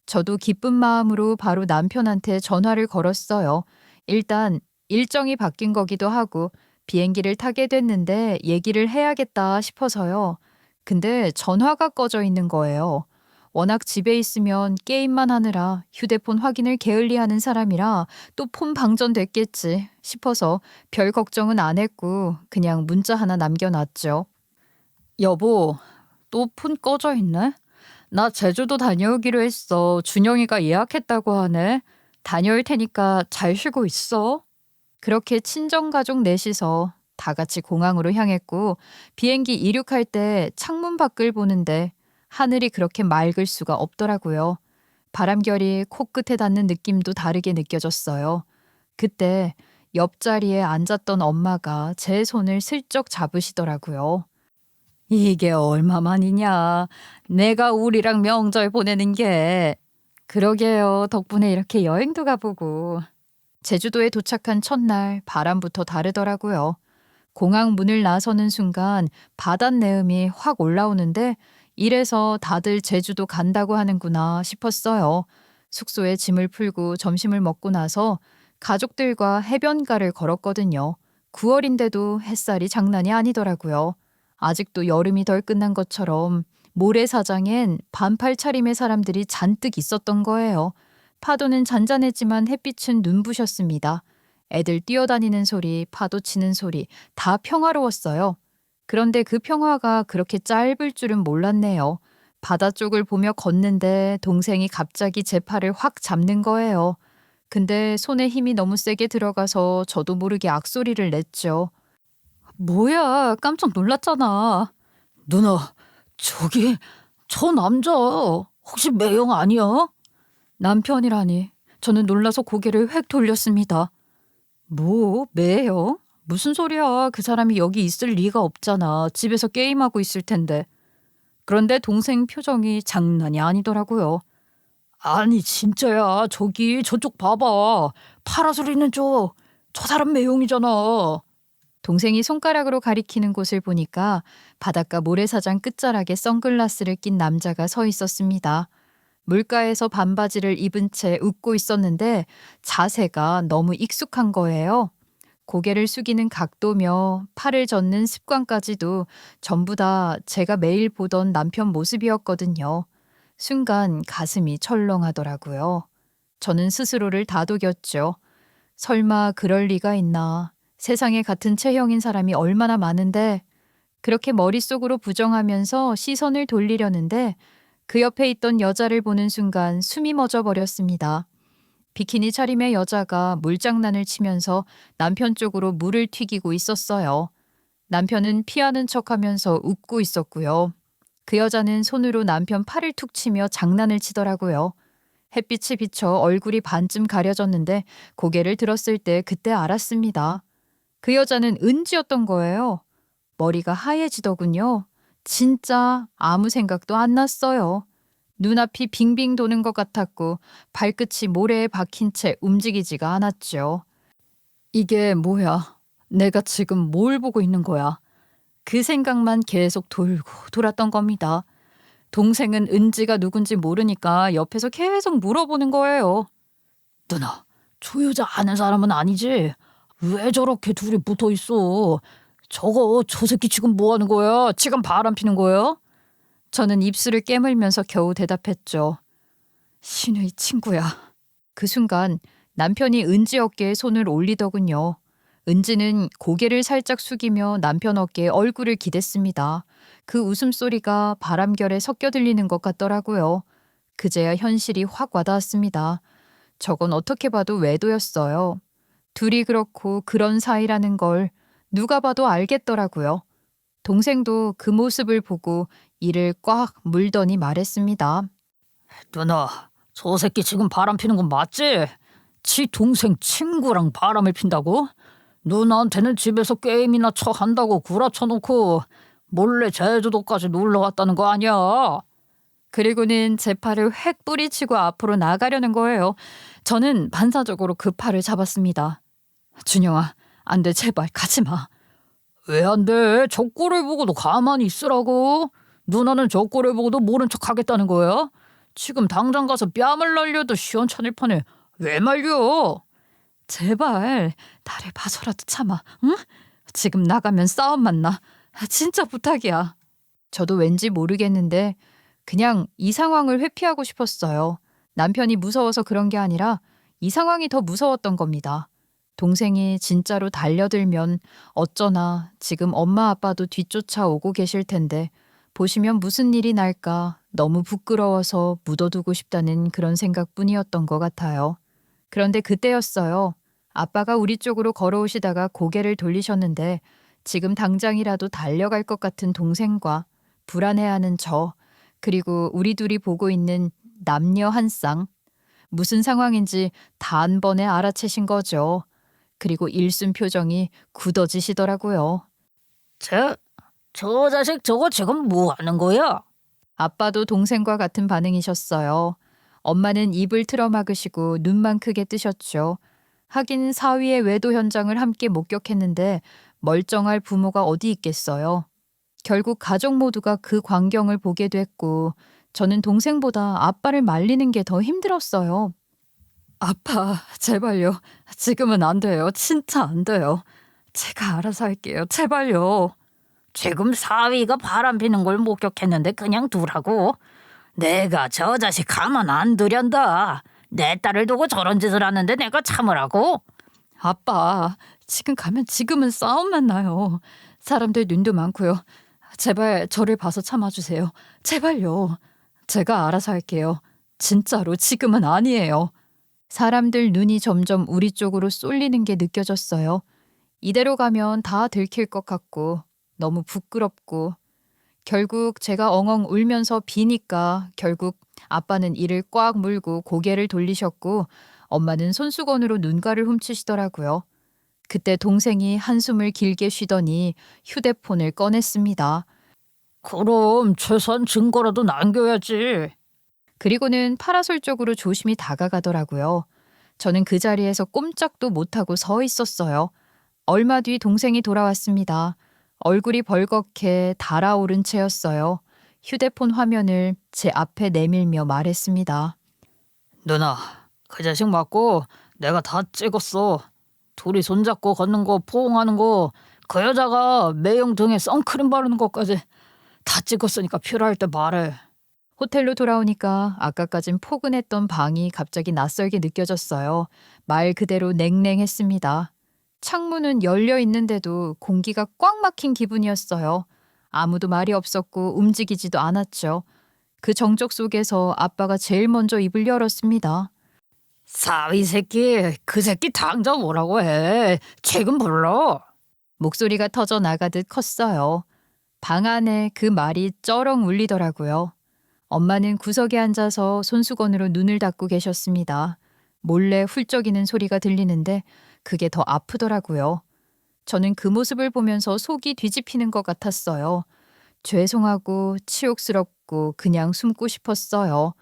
저도 기쁜 마음으로 바로 남편한테 전화를 걸었어요. 일단 일정이 바뀐 거기도 하고 비행기를 타게 됐는데 얘기를 해야겠다 싶어서요. 근데 전화가 꺼져 있는 거예요. 워낙 집에 있으면 게임만 하느라 휴대폰 확인을 게을리하는 사람이라 또 폰 방전됐겠지 싶어서 별 걱정은 안 했고 그냥 문자 하나 남겨놨죠. 여보, 또 폰 꺼져 있네? 나 제주도 다녀오기로 했어. 준영이가 예약했다고 하네. 다녀올 테니까 잘 쉬고 있어. 그렇게 친정가족 넷이서 다 같이 공항으로 향했고 비행기 이륙할 때 창문 밖을 보는데 하늘이 그렇게 맑을 수가 없더라고요. 바람결이 코끝에 닿는 느낌도 다르게 느껴졌어요. 그때 옆자리에 앉았던 엄마가 제 손을 슬쩍 잡으시더라고요. 이게 얼마만이냐. 내가 우리랑 명절 보내는 게. 그러게요. 덕분에 이렇게 여행도 가보고. 제주도에 도착한 첫날 바람부터 다르더라고요. 공항 문을 나서는 순간 바닷내음이 확 올라오는데 이래서 다들 제주도 간다고 하는구나 싶었어요. 숙소에 짐을 풀고 점심을 먹고 나서 가족들과 해변가를 걸었거든요. 9월인데도 햇살이 장난이 아니더라고요. 아직도 여름이 덜 끝난 것처럼 모래사장엔 반팔 차림의 사람들이 잔뜩 있었던 거예요. 파도는 잔잔했지만 햇빛은 눈부셨습니다. 애들 뛰어다니는 소리, 파도 치는 소리 다 평화로웠어요. 그런데 그 평화가 그렇게 짧을 줄은 몰랐네요. 바다 쪽을 보며 걷는데 동생이 갑자기 제 팔을 확 잡는 거예요. 근데 손에 힘이 너무 세게 들어가서 저도 모르게 악소리를 냈죠. 뭐야, 깜짝 놀랐잖아. 누나, 저기 저 남자 혹시 매형 아니야? 남편이라니. 저는 놀라서 고개를 획 돌렸습니다. 뭐, 매요? 무슨 소리야. 그 사람이 여기 있을 리가 없잖아. 집에서 게임하고 있을 텐데. 그런데 동생 표정이 장난이 아니더라고요. 아니 진짜야. 저기 저쪽 봐봐. 파라솔 있는 저 사람 매형이잖아. 동생이 손가락으로 가리키는 곳을 보니까 바닷가 모래사장 끝자락에 선글라스를 낀 남자가 서 있었습니다. 물가에서 반바지를 입은 채 웃고 있었는데 자세가 너무 익숙한 거예요. 고개를 숙이는 각도며 팔을 젓는 습관까지도 전부 다 제가 매일 보던 남편 모습이었거든요. 순간 가슴이 철렁하더라고요. 저는 스스로를 다독였죠. 설마 그럴 리가 있나. 세상에 같은 체형인 사람이 얼마나 많은데 그렇게 머릿속으로 부정하면서 시선을 돌리려는데 그 옆에 있던 여자를 보는 순간 숨이 멎어 버렸습니다. 비키니 차림의 여자가 물장난을 치면서 남편 쪽으로 물을 튀기고 있었어요. 남편은 피하는 척하면서 웃고 있었고요. 그 여자는 손으로 남편 팔을 툭 치며 장난을 치더라고요. 햇빛이 비쳐 얼굴이 반쯤 가려졌는데 고개를 들었을 때 그때 알았습니다. 그 여자는 은지였던 거예요. 머리가 하얘지더군요. 진짜 아무 생각도 안 났어요. 눈앞이 빙빙 도는 것 같았고 발끝이 모래에 박힌 채 움직이지가 않았죠. 이게 뭐야? 내가 지금 뭘 보고 있는 거야? 그 생각만 계속 돌고 돌았던 겁니다. 동생은 은지가 누군지 모르니까 옆에서 계속 물어보는 거예요. 누나, 저 여자 아는 사람은 아니지? 왜 저렇게 둘이 붙어 있어? 저 새끼 지금 뭐 하는 거야? 지금 바람 피는 거야? 저는 입술을 깨물면서 겨우 대답했죠. 신의 친구야. 그 순간 남편이 은지 어깨에 손을 올리더군요. 은지는 고개를 살짝 숙이며 남편 어깨에 얼굴을 기댔습니다. 그 웃음소리가 바람결에 섞여 들리는 것 같더라고요. 그제야 현실이 확 와닿았습니다. 저건 어떻게 봐도 외도였어요. 둘이 그렇고 그런 사이라는 걸 누가 봐도 알겠더라고요. 동생도 그 모습을 보고 이를 꽉 물더니 말했습니다. 누나, 저 새끼 지금 바람 피는 건 맞지? 지 동생 친구랑 바람을 핀다고? 누나한테는 집에서 게임이나 한다고 구라쳐놓고 몰래 제주도까지 놀러 갔다는 거 아니야? 그리고는 제 팔을 획 뿌리치고 앞으로 나가려는 거예요. 저는 반사적으로 그 팔을 잡았습니다. 준영아, 안 돼, 제발 가지 마. 왜 안 돼? 저 꼴을 보고도 가만히 있으라고. 누나는 저 꼴을 보고도 모른 척 하겠다는 거야? 지금 당장 가서 뺨을 날려도 시원찮을 판에 왜 말려? 제발 나를 봐서라도 참아. 응? 지금 나가면 싸움만 나. 진짜 부탁이야. 저도 왠지 모르겠는데 그냥 이 상황을 회피하고 싶었어요. 남편이 무서워서 그런 게 아니라 이 상황이 더 무서웠던 겁니다. 동생이 진짜로 달려들면 어쩌나 지금 엄마 아빠도 뒤쫓아오고 계실 텐데 보시면 무슨 일이 날까 너무 부끄러워서 묻어두고 싶다는 그런 생각뿐이었던 것 같아요. 그런데 그때였어요. 아빠가 우리 쪽으로 걸어오시다가 고개를 돌리셨는데 지금 당장이라도 달려갈 것 같은 동생과 불안해하는 저, 그리고 우리 둘이 보고 있는 남녀 한 쌍. 무슨 상황인지 단번에 알아채신 거죠. 그리고 일순 표정이 굳어지시더라고요. 저 자식 저거 지금 뭐 하는 거야? 아빠도 동생과 같은 반응이셨어요. 엄마는 입을 틀어막으시고 눈만 크게 뜨셨죠. 하긴 사위의 외도 현장을 함께 목격했는데 멀쩡할 부모가 어디 있겠어요. 결국 가족 모두가 그 광경을 보게 됐고 저는 동생보다 아빠를 말리는 게 더 힘들었어요. 아빠, 제발요. 지금은 안 돼요. 진짜 안 돼요. 제가 알아서 할게요. 제발요. 지금 사위가 바람 피는 걸 목격했는데 그냥 두라고? 내가 저 자식 가만 안 두련다. 내 딸을 두고 저런 짓을 하는데 내가 참으라고? 아빠, 지금 가면 지금은 싸움만 나요. 사람들 눈도 많고요. 제발 저를 봐서 참아주세요. 제발요. 제가 알아서 할게요. 진짜로 지금은 아니에요. 사람들 눈이 점점 우리 쪽으로 쏠리는 게 느껴졌어요. 이대로 가면 다 들킬 것 같고 너무 부끄럽고 결국 제가 엉엉 울면서 비니까 결국 아빠는 이를 꽉 물고 고개를 돌리셨고 엄마는 손수건으로 눈가를 훔치시더라고요. 그때 동생이 한숨을 길게 쉬더니 휴대폰을 꺼냈습니다. 그럼 최소한 증거라도 남겨야지. 그리고는 파라솔 쪽으로 조심히 다가가더라고요. 저는 그 자리에서 꼼짝도 못하고 서 있었어요. 얼마 뒤 동생이 돌아왔습니다. 얼굴이 벌겋게 달아오른 채였어요. 휴대폰 화면을 제 앞에 내밀며 말했습니다. 누나, 그 자식 맞고 내가 다 찍었어. 둘이 손잡고 걷는 거 포옹하는 거 그 여자가 매형 등에 선크림 바르는 것까지 다 찍었으니까 필요할 때 말해. 호텔로 돌아오니까 아까까진 포근했던 방이 갑자기 낯설게 느껴졌어요. 말 그대로 냉랭했습니다. 창문은 열려 있는데도 공기가 꽉 막힌 기분이었어요. 아무도 말이 없었고 움직이지도 않았죠. 그 정적 속에서 아빠가 제일 먼저 입을 열었습니다. 사위 새끼, 그 새끼 당장 오라고 해. 지금 불러. 목소리가 터져 나가듯 컸어요. 방 안에 그 말이 쩌렁 울리더라고요. 엄마는 구석에 앉아서 손수건으로 눈을 닦고 계셨습니다. 몰래 훌쩍이는 소리가 들리는데 그게 더 아프더라고요. 저는 그 모습을 보면서 속이 뒤집히는 것 같았어요. 죄송하고 치욕스럽고 그냥 숨고 싶었어요.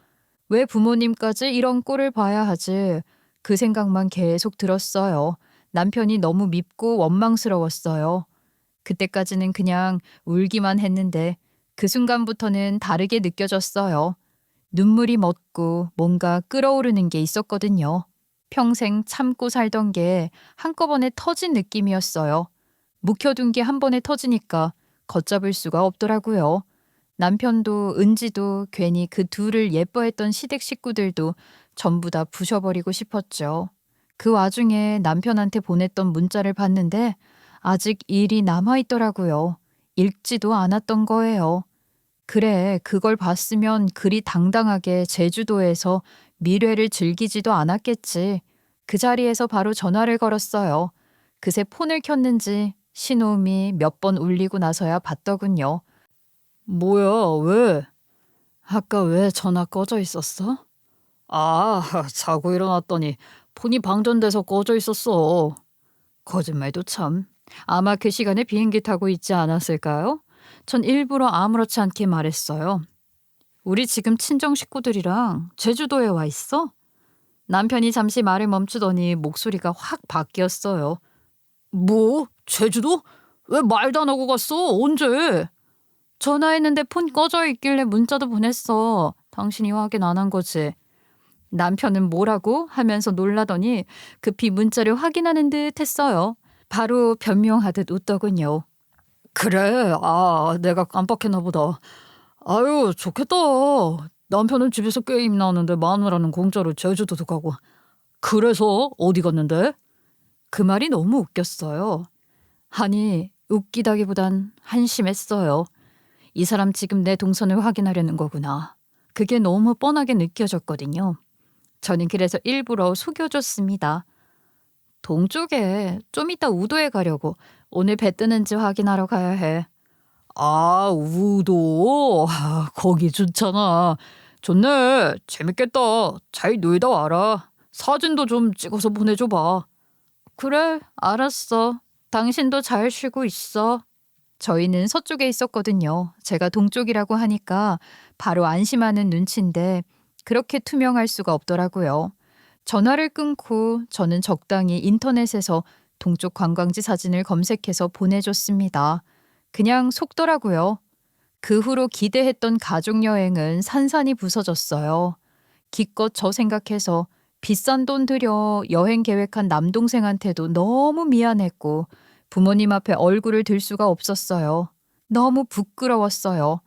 왜 부모님까지 이런 꼴을 봐야 하지? 그 생각만 계속 들었어요. 남편이 너무 밉고 원망스러웠어요. 그때까지는 그냥 울기만 했는데 그 순간부터는 다르게 느껴졌어요. 눈물이 멎고 뭔가 끓어오르는 게 있었거든요. 평생 참고 살던 게 한꺼번에 터진 느낌이었어요. 묵혀둔 게 한 번에 터지니까 걷잡을 수가 없더라고요. 남편도 은지도 괜히 그 둘을 예뻐했던 시댁 식구들도 전부 다 부셔버리고 싶었죠. 그 와중에 남편한테 보냈던 문자를 봤는데 아직 일이 남아있더라고요. 읽지도 않았던 거예요. 그래, 그걸 봤으면 그리 당당하게 제주도에서 미래를 즐기지도 않았겠지. 그 자리에서 바로 전화를 걸었어요. 그새 폰을 켰는지 신호음이 몇 번 울리고 나서야 봤더군요. 뭐야, 왜? 아까 왜 전화 꺼져 있었어? 아, 자고 일어났더니 폰이 방전돼서 꺼져 있었어. 거짓말도 참. 아마 그 시간에 비행기 타고 있지 않았을까요? 전 일부러 아무렇지 않게 말했어요. 우리 지금 친정 식구들이랑 제주도에 와 있어? 남편이 잠시 말을 멈추더니 목소리가 확 바뀌었어요. 뭐? 제주도? 왜 말도 안 하고 갔어? 언제? 전화했는데 폰 꺼져 있길래 문자도 보냈어. 당신이 확인 안 한 거지. 남편은 뭐라고 하면서 놀라더니 급히 문자를 확인하는 듯 했어요. 바로 변명하듯 웃더군요. 그래, 내가 깜빡했나 보다. 아유, 좋겠다. 남편은 집에서 게임나 하는데 마누라는 공짜로 제주도도 가고. 그래서 어디 갔는데? 그 말이 너무 웃겼어요. 아니, 웃기다기보단 한심했어요. 이 사람 지금 내 동선을 확인하려는 거구나. 그게 너무 뻔하게 느껴졌거든요. 저는 그래서 일부러 속여줬습니다. 동쪽에 좀 이따 우도에 가려고 오늘 배 뜨는지 확인하러 가야 해. 아, 우도? 거기 좋잖아. 좋네. 재밌겠다. 잘 놀다 와라. 사진도 좀 찍어서 보내줘봐. 그래, 알았어. 당신도 잘 쉬고 있어. 저희는 서쪽에 있었거든요. 제가 동쪽이라고 하니까 바로 안심하는 눈치인데 그렇게 투명할 수가 없더라고요. 전화를 끊고 저는 적당히 인터넷에서 동쪽 관광지 사진을 검색해서 보내줬습니다. 그냥 속더라고요. 그 후로 기대했던 가족여행은 산산이 부서졌어요. 기껏 저 생각해서 비싼 돈 들여 여행 계획한 남동생한테도 너무 미안했고 부모님 앞에 얼굴을 들 수가 없었어요. 너무 부끄러웠어요.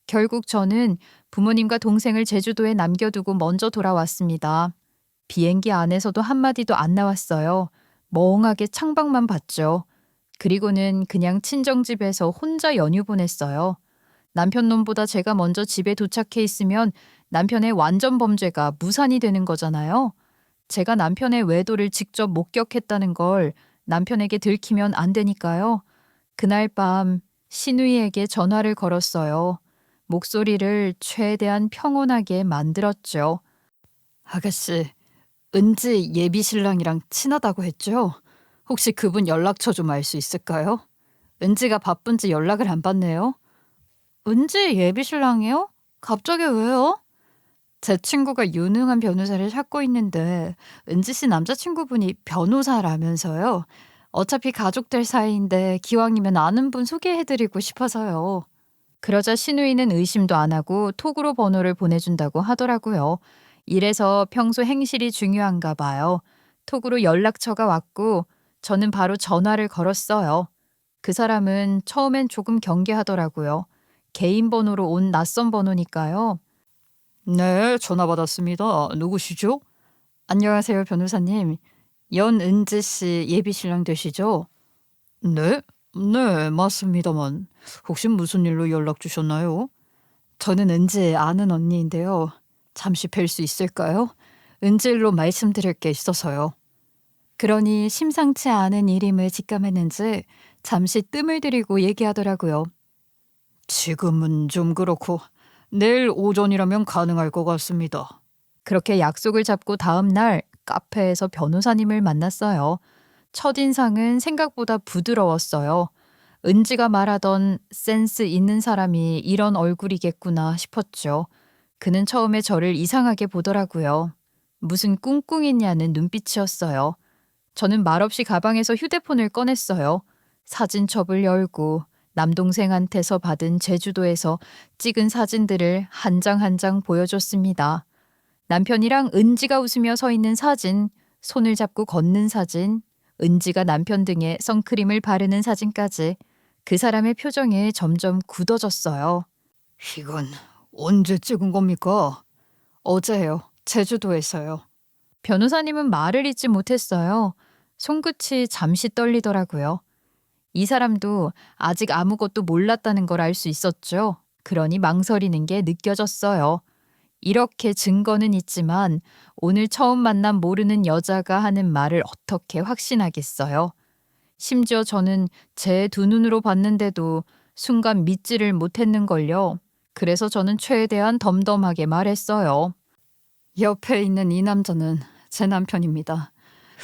결국 저는 부모님과 동생을 제주도에 남겨두고 먼저 돌아왔습니다. 비행기 안에서도 한마디도 안 나왔어요. 멍하게 창밖만 봤죠. 그리고는 그냥 친정집에서 혼자 연휴 보냈어요. 남편 놈보다 제가 먼저 집에 도착해 있으면 남편의 완전 범죄가 무산이 되는 거잖아요. 제가 남편의 외도를 직접 목격했다는 걸 남편에게 들키면 안 되니까요. 그날 밤 신우이에게 전화를 걸었어요. 목소리를 최대한 평온하게 만들었죠. 아가씨, 은지 예비 신랑이랑 친하다고 했죠? 혹시 그분 연락처 좀 알 수 있을까요? 은지가 바쁜지 연락을 안 받네요. 은지 예비 신랑이요? 갑자기 왜요? 제 친구가 유능한 변호사를 찾고 있는데 은지 씨 남자친구분이 변호사라면서요. 어차피 가족들 사이인데 기왕이면 아는 분 소개해드리고 싶어서요. 그러자 신우이는 의심도 안 하고 톡으로 번호를 보내준다고 하더라고요. 이래서 평소 행실이 중요한가 봐요. 톡으로 연락처가 왔고 저는 바로 전화를 걸었어요. 그 사람은 처음엔 조금 경계하더라고요. 개인 번호로 온 낯선 번호니까요. 네, 전화 받았습니다. 누구시죠? 안녕하세요, 변호사님. 연은지 씨 예비 신랑 되시죠? 네, 네, 맞습니다만. 혹시 무슨 일로 연락 주셨나요? 저는 은지 아는 언니인데요. 잠시 뵐 수 있을까요? 은지 일로 말씀드릴 게 있어서요. 그러니 심상치 않은 일임을 직감했는지 잠시 뜸을 들이고 얘기하더라고요. 지금은 좀 그렇고 내일 오전이라면 가능할 것 같습니다. 그렇게 약속을 잡고 다음 날 카페에서 변호사님을 만났어요. 첫인상은 생각보다 부드러웠어요. 은지가 말하던 센스 있는 사람이 이런 얼굴이겠구나 싶었죠. 그는 처음에 저를 이상하게 보더라고요. 무슨 꿍꿍이냐는 눈빛이었어요. 저는 말없이 가방에서 휴대폰을 꺼냈어요. 사진첩을 열고 남동생한테서 받은 제주도에서 찍은 사진들을 한 장 한 장 보여줬습니다. 남편이랑 은지가 웃으며 서 있는 사진, 손을 잡고 걷는 사진, 은지가 남편 등에 선크림을 바르는 사진까지 그 사람의 표정이 점점 굳어졌어요. 이건 언제 찍은 겁니까? 어제요. 제주도에서요. 변호사님은 말을 잇지 못했어요. 손끝이 잠시 떨리더라고요. 이 사람도 아직 아무것도 몰랐다는 걸 알 수 있었죠. 그러니 망설이는 게 느껴졌어요. 이렇게 증거는 있지만 오늘 처음 만난 모르는 여자가 하는 말을 어떻게 확신하겠어요. 심지어 저는 제 두 눈으로 봤는데도 순간 믿지를 못했는걸요. 그래서 저는 최대한 덤덤하게 말했어요. 옆에 있는 이 남자는 제 남편입니다.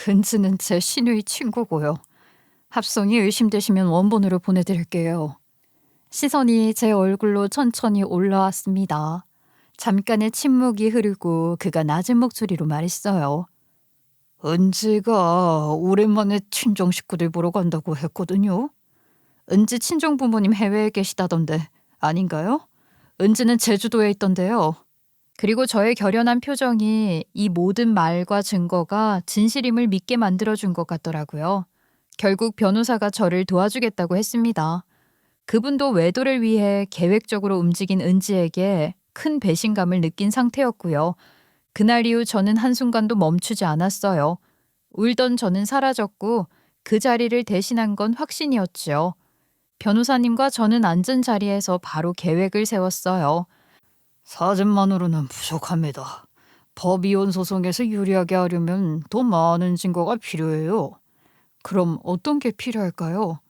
은지는 제 시누이 친구고요. 합성이 의심되시면 원본으로 보내드릴게요. 시선이 제 얼굴로 천천히 올라왔습니다. 잠깐의 침묵이 흐르고 그가 낮은 목소리로 말했어요. 은지가 오랜만에 친정 식구들 보러 간다고 했거든요. 은지 친정 부모님 해외에 계시다던데 아닌가요? 은지는 제주도에 있던데요. 그리고 저의 결연한 표정이 이 모든 말과 증거가 진실임을 믿게 만들어준 것 같더라고요. 결국 변호사가 저를 도와주겠다고 했습니다. 그분도 외도를 위해 계획적으로 움직인 은지에게 큰 배신감을 느낀 상태였고요. 그날 이후 저는 한순간도 멈추지 않았어요. 울던 저는 사라졌고 그 자리를 대신한 건 확신이었죠. 변호사님과 저는 앉은 자리에서 바로 계획을 세웠어요. 사진만으로는 부족합니다. 법이혼 소송에서 유리하게 하려면 더 많은 증거가 필요해요. 그럼 어떤 게 필요할까요?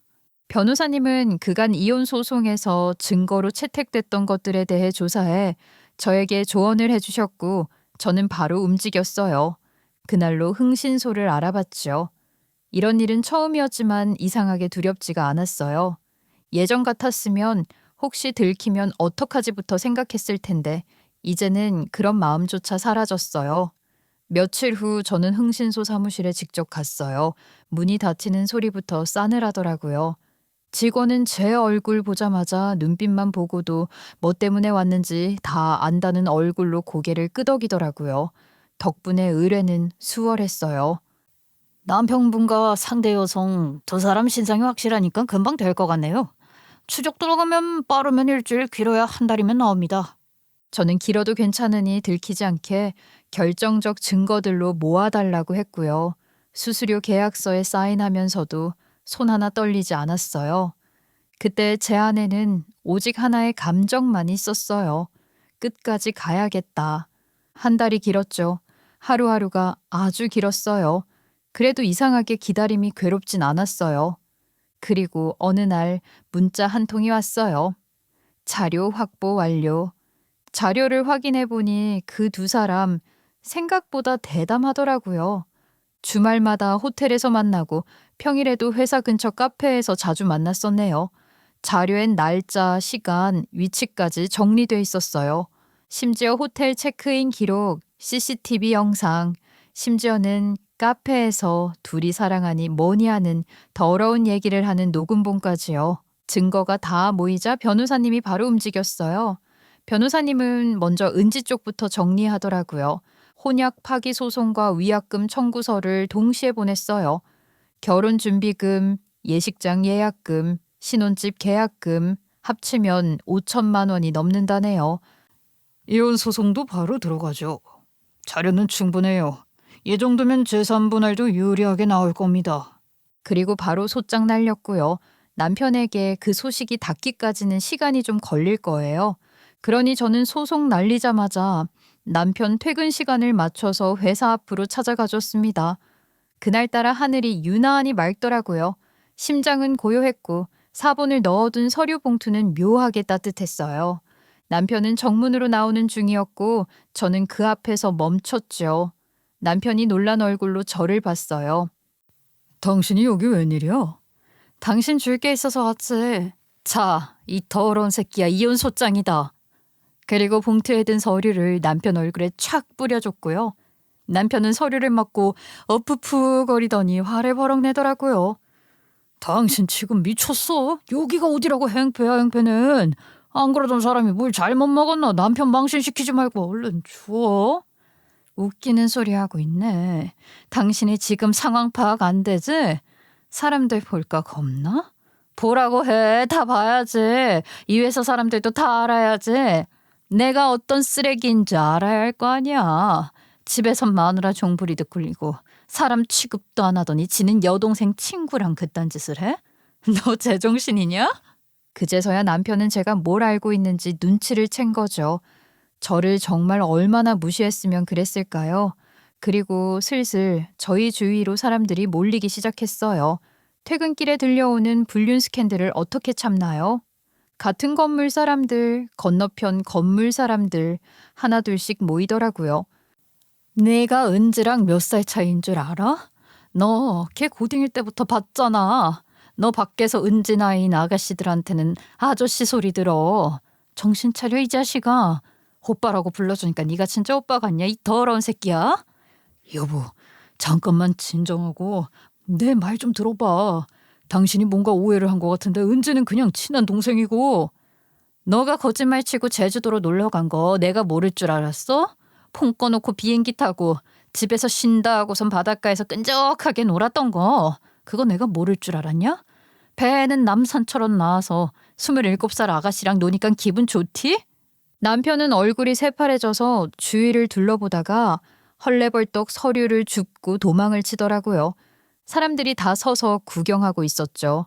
변호사님은 그간 이혼 소송에서 증거로 채택됐던 것들에 대해 조사해 저에게 조언을 해주셨고 저는 바로 움직였어요. 그날로 흥신소를 알아봤죠. 이런 일은 처음이었지만 이상하게 두렵지가 않았어요. 예전 같았으면 혹시 들키면 어떡하지부터 생각했을 텐데 이제는 그런 마음조차 사라졌어요. 며칠 후 저는 흥신소 사무실에 직접 갔어요. 문이 닫히는 소리부터 싸늘하더라고요. 직원은 제 얼굴 보자마자 눈빛만 보고도 뭐 때문에 왔는지 다 안다는 얼굴로 고개를 끄덕이더라고요. 덕분에 의뢰는 수월했어요. 남편분과 상대 여성 두 사람 신상이 확실하니까 금방 될 것 같네요. 추적 들어가면 빠르면 일주일, 길어야 한 달이면 나옵니다. 저는 길어도 괜찮으니 들키지 않게 결정적 증거들로 모아달라고 했고요. 수수료 계약서에 사인하면서도 손 하나 떨리지 않았어요. 그때 제 안에는 오직 하나의 감정만 있었어요. 끝까지 가야겠다. 한 달이 길었죠. 하루하루가 아주 길었어요. 그래도 이상하게 기다림이 괴롭진 않았어요. 그리고 어느 날 문자 한 통이 왔어요. 자료 확보 완료. 자료를 확인해 보니 그 두 사람 생각보다 대담하더라고요. 주말마다 호텔에서 만나고 평일에도 회사 근처 카페에서 자주 만났었네요. 자료엔 날짜, 시간, 위치까지 정리돼 있었어요. 심지어 호텔 체크인 기록, CCTV 영상, 심지어는 카페에서 둘이 사랑하니 뭐니 하는 더러운 얘기를 하는 녹음본까지요. 증거가 다 모이자 변호사님이 바로 움직였어요. 변호사님은 먼저 은지 쪽부터 정리하더라고요. 혼약 파기 소송과 위약금 청구서를 동시에 보냈어요. 결혼 준비금, 예식장 예약금, 신혼집 계약금 합치면 5천만 원이 넘는다네요. 이혼 소송도 바로 들어가죠. 자료는 충분해요. 이 정도면 재산분할도 유리하게 나올 겁니다. 그리고 바로 소장 날렸고요. 남편에게 그 소식이 닿기까지는 시간이 좀 걸릴 거예요. 그러니 저는 소송 날리자마자 남편 퇴근 시간을 맞춰서 회사 앞으로 찾아가 줬습니다. 그날따라 하늘이 유난히 맑더라고요. 심장은 고요했고 사본을 넣어둔 서류 봉투는 묘하게 따뜻했어요. 남편은 정문으로 나오는 중이었고 저는 그 앞에서 멈췄죠. 남편이 놀란 얼굴로 저를 봤어요. 당신이 여기 웬일이야? 당신 줄 게 있어서 왔지. 자, 이 더러운 새끼야, 이혼 소장이다. 그리고 봉투에 든 서류를 남편 얼굴에 착 뿌려줬고요. 남편은 서류를 맞고 어프프거리더니 화를 버럭 내더라고요. 당신 지금 미쳤어? 여기가 어디라고 행패야 행패는. 안 그러던 사람이 뭘 잘못 먹었나. 남편 망신시키지 말고 얼른 줘. 웃기는 소리 하고 있네. 당신이 지금 상황 파악 안 되지? 사람들 볼까 겁나? 보라고 해. 다 봐야지. 이 회사 사람들도 다 알아야지. 내가 어떤 쓰레기인지 알아야 할 거 아니야. 집에서 마누라 종부리듯 굴리고 사람 취급도 안 하더니 지는 여동생 친구랑 그딴 짓을 해? 너 제정신이냐? 그제서야 남편은 제가 뭘 알고 있는지 눈치를 챈 거죠. 저를 정말 얼마나 무시했으면 그랬을까요? 그리고 슬슬 저희 주위로 사람들이 몰리기 시작했어요. 퇴근길에 들려오는 불륜 스캔들을 어떻게 참나요? 같은 건물 사람들, 건너편 건물 사람들 하나둘씩 모이더라고요. 내가 은지랑 몇 살 차이인 줄 알아? 너 걔 고딩일 때부터 봤잖아. 너 밖에서 은지 나이인 아가씨들한테는 아저씨 소리 들어. 정신 차려 이 자식아. 오빠라고 불러주니까 네가 진짜 오빠 같냐 이 더러운 새끼야? 여보, 잠깐만 진정하고 내 말 좀 들어봐. 당신이 뭔가 오해를 한 것 같은데 은지는 그냥 친한 동생이고. 너가 거짓말치고 제주도로 놀러 간 거 내가 모를 줄 알았어? 폰 꺼놓고 비행기 타고 집에서 쉰다 하고선 바닷가에서 끈적하게 놀았던 거 그거 내가 모를 줄 알았냐? 배에는 남산처럼 나와서 27살 아가씨랑 노니까 기분 좋디? 남편은 얼굴이 새파래져서 주위를 둘러보다가 헐레벌떡 서류를 줍고 도망을 치더라고요. 사람들이 다 서서 구경하고 있었죠.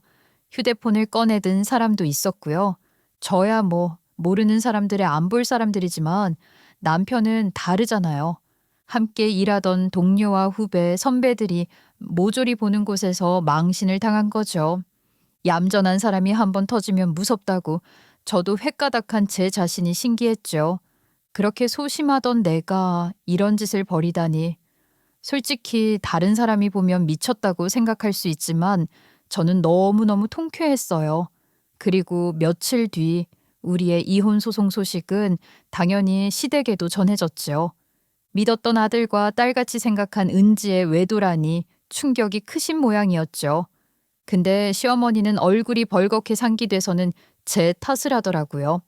휴대폰을 꺼내든 사람도 있었고요. 저야 뭐 모르는 사람들의 안 볼 사람들이지만 남편은 다르잖아요. 함께 일하던 동료와 후배, 선배들이 모조리 보는 곳에서 망신을 당한 거죠. 얌전한 사람이 한번 터지면 무섭다고 저도 횟가닥한 제 자신이 신기했죠. 그렇게 소심하던 내가 이런 짓을 벌이다니. 솔직히 다른 사람이 보면 미쳤다고 생각할 수 있지만 저는 너무너무 통쾌했어요. 그리고 며칠 뒤 우리의 이혼 소송 소식은 당연히 시댁에도 전해졌죠. 믿었던 아들과 딸같이 생각한 은지의 외도라니 충격이 크신 모양이었죠. 근데 시어머니는 얼굴이 벌겋게 상기돼서는 제 탓을 하더라고요.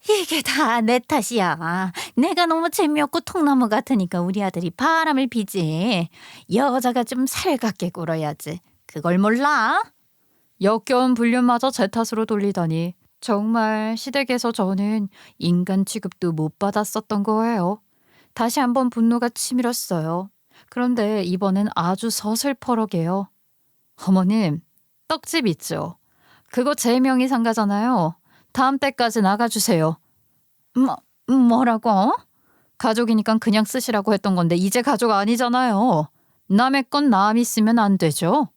이게 다 내 탓이야. 내가 너무 재미없고 통나무 같으니까 우리 아들이 바람을 피지. 여자가 좀 살갑게 굴어야지. 그걸 몰라? 역겨운 불륜마저 제 탓으로 돌리다니 정말 시댁에서 저는 인간 취급도 못 받았었던 거예요. 다시 한번 분노가 치밀었어요. 그런데 이번엔 아주 서슬퍼러게요. 어머님, 떡집 있죠? 그거 제 명의 상가잖아요. 다음 달까지 나가주세요. 뭐라고? 가족이니까 그냥 쓰시라고 했던 건데 이제 가족 아니잖아요. 남의 건 남이 쓰면 안 되죠.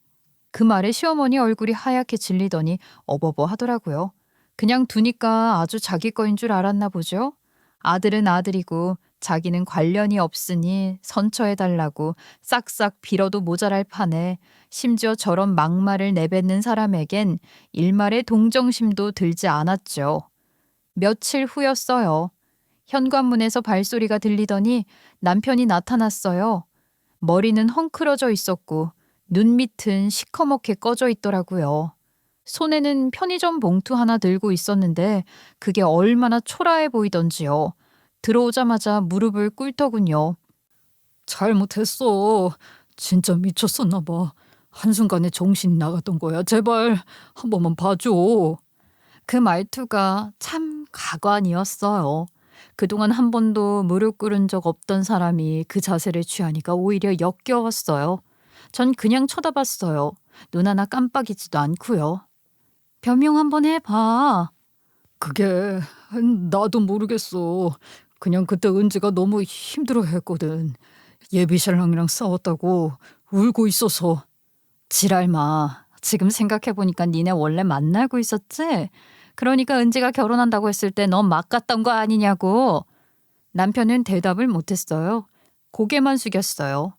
그 말에 시어머니 얼굴이 하얗게 질리더니 어버버 하더라고요. 그냥 두니까 아주 자기 거인 줄 알았나 보죠. 아들은 아들이고 자기는 관련이 없으니 선처해달라고 싹싹 빌어도 모자랄 판에 심지어 저런 막말을 내뱉는 사람에겐 일말의 동정심도 들지 않았죠. 며칠 후였어요. 현관문에서 발소리가 들리더니 남편이 나타났어요. 머리는 헝클어져 있었고 눈 밑은 시커멓게 꺼져 있더라고요. 손에는 편의점 봉투 하나 들고 있었는데 그게 얼마나 초라해 보이던지요. 들어오자마자 무릎을 꿇더군요. 잘못했어. 진짜 미쳤었나 봐. 한순간에 정신이 나갔던 거야. 제발 한 번만 봐줘. 그 말투가 참 가관이었어요. 그동안 한 번도 무릎 꿇은 적 없던 사람이 그 자세를 취하니까 오히려 역겨웠어요. 전 그냥 쳐다봤어요. 눈 하나 깜빡이지도 않고요. 변명 한번 해봐. 그게 나도 모르겠어. 그냥 그때 은지가 너무 힘들어했거든. 예비신랑이랑 싸웠다고 울고 있어서. 지랄마. 지금 생각해보니까 니네 원래 만나고 있었지? 그러니까 은지가 결혼한다고 했을 때 넌 막 갔던 거 아니냐고. 남편은 대답을 못했어요. 고개만 숙였어요.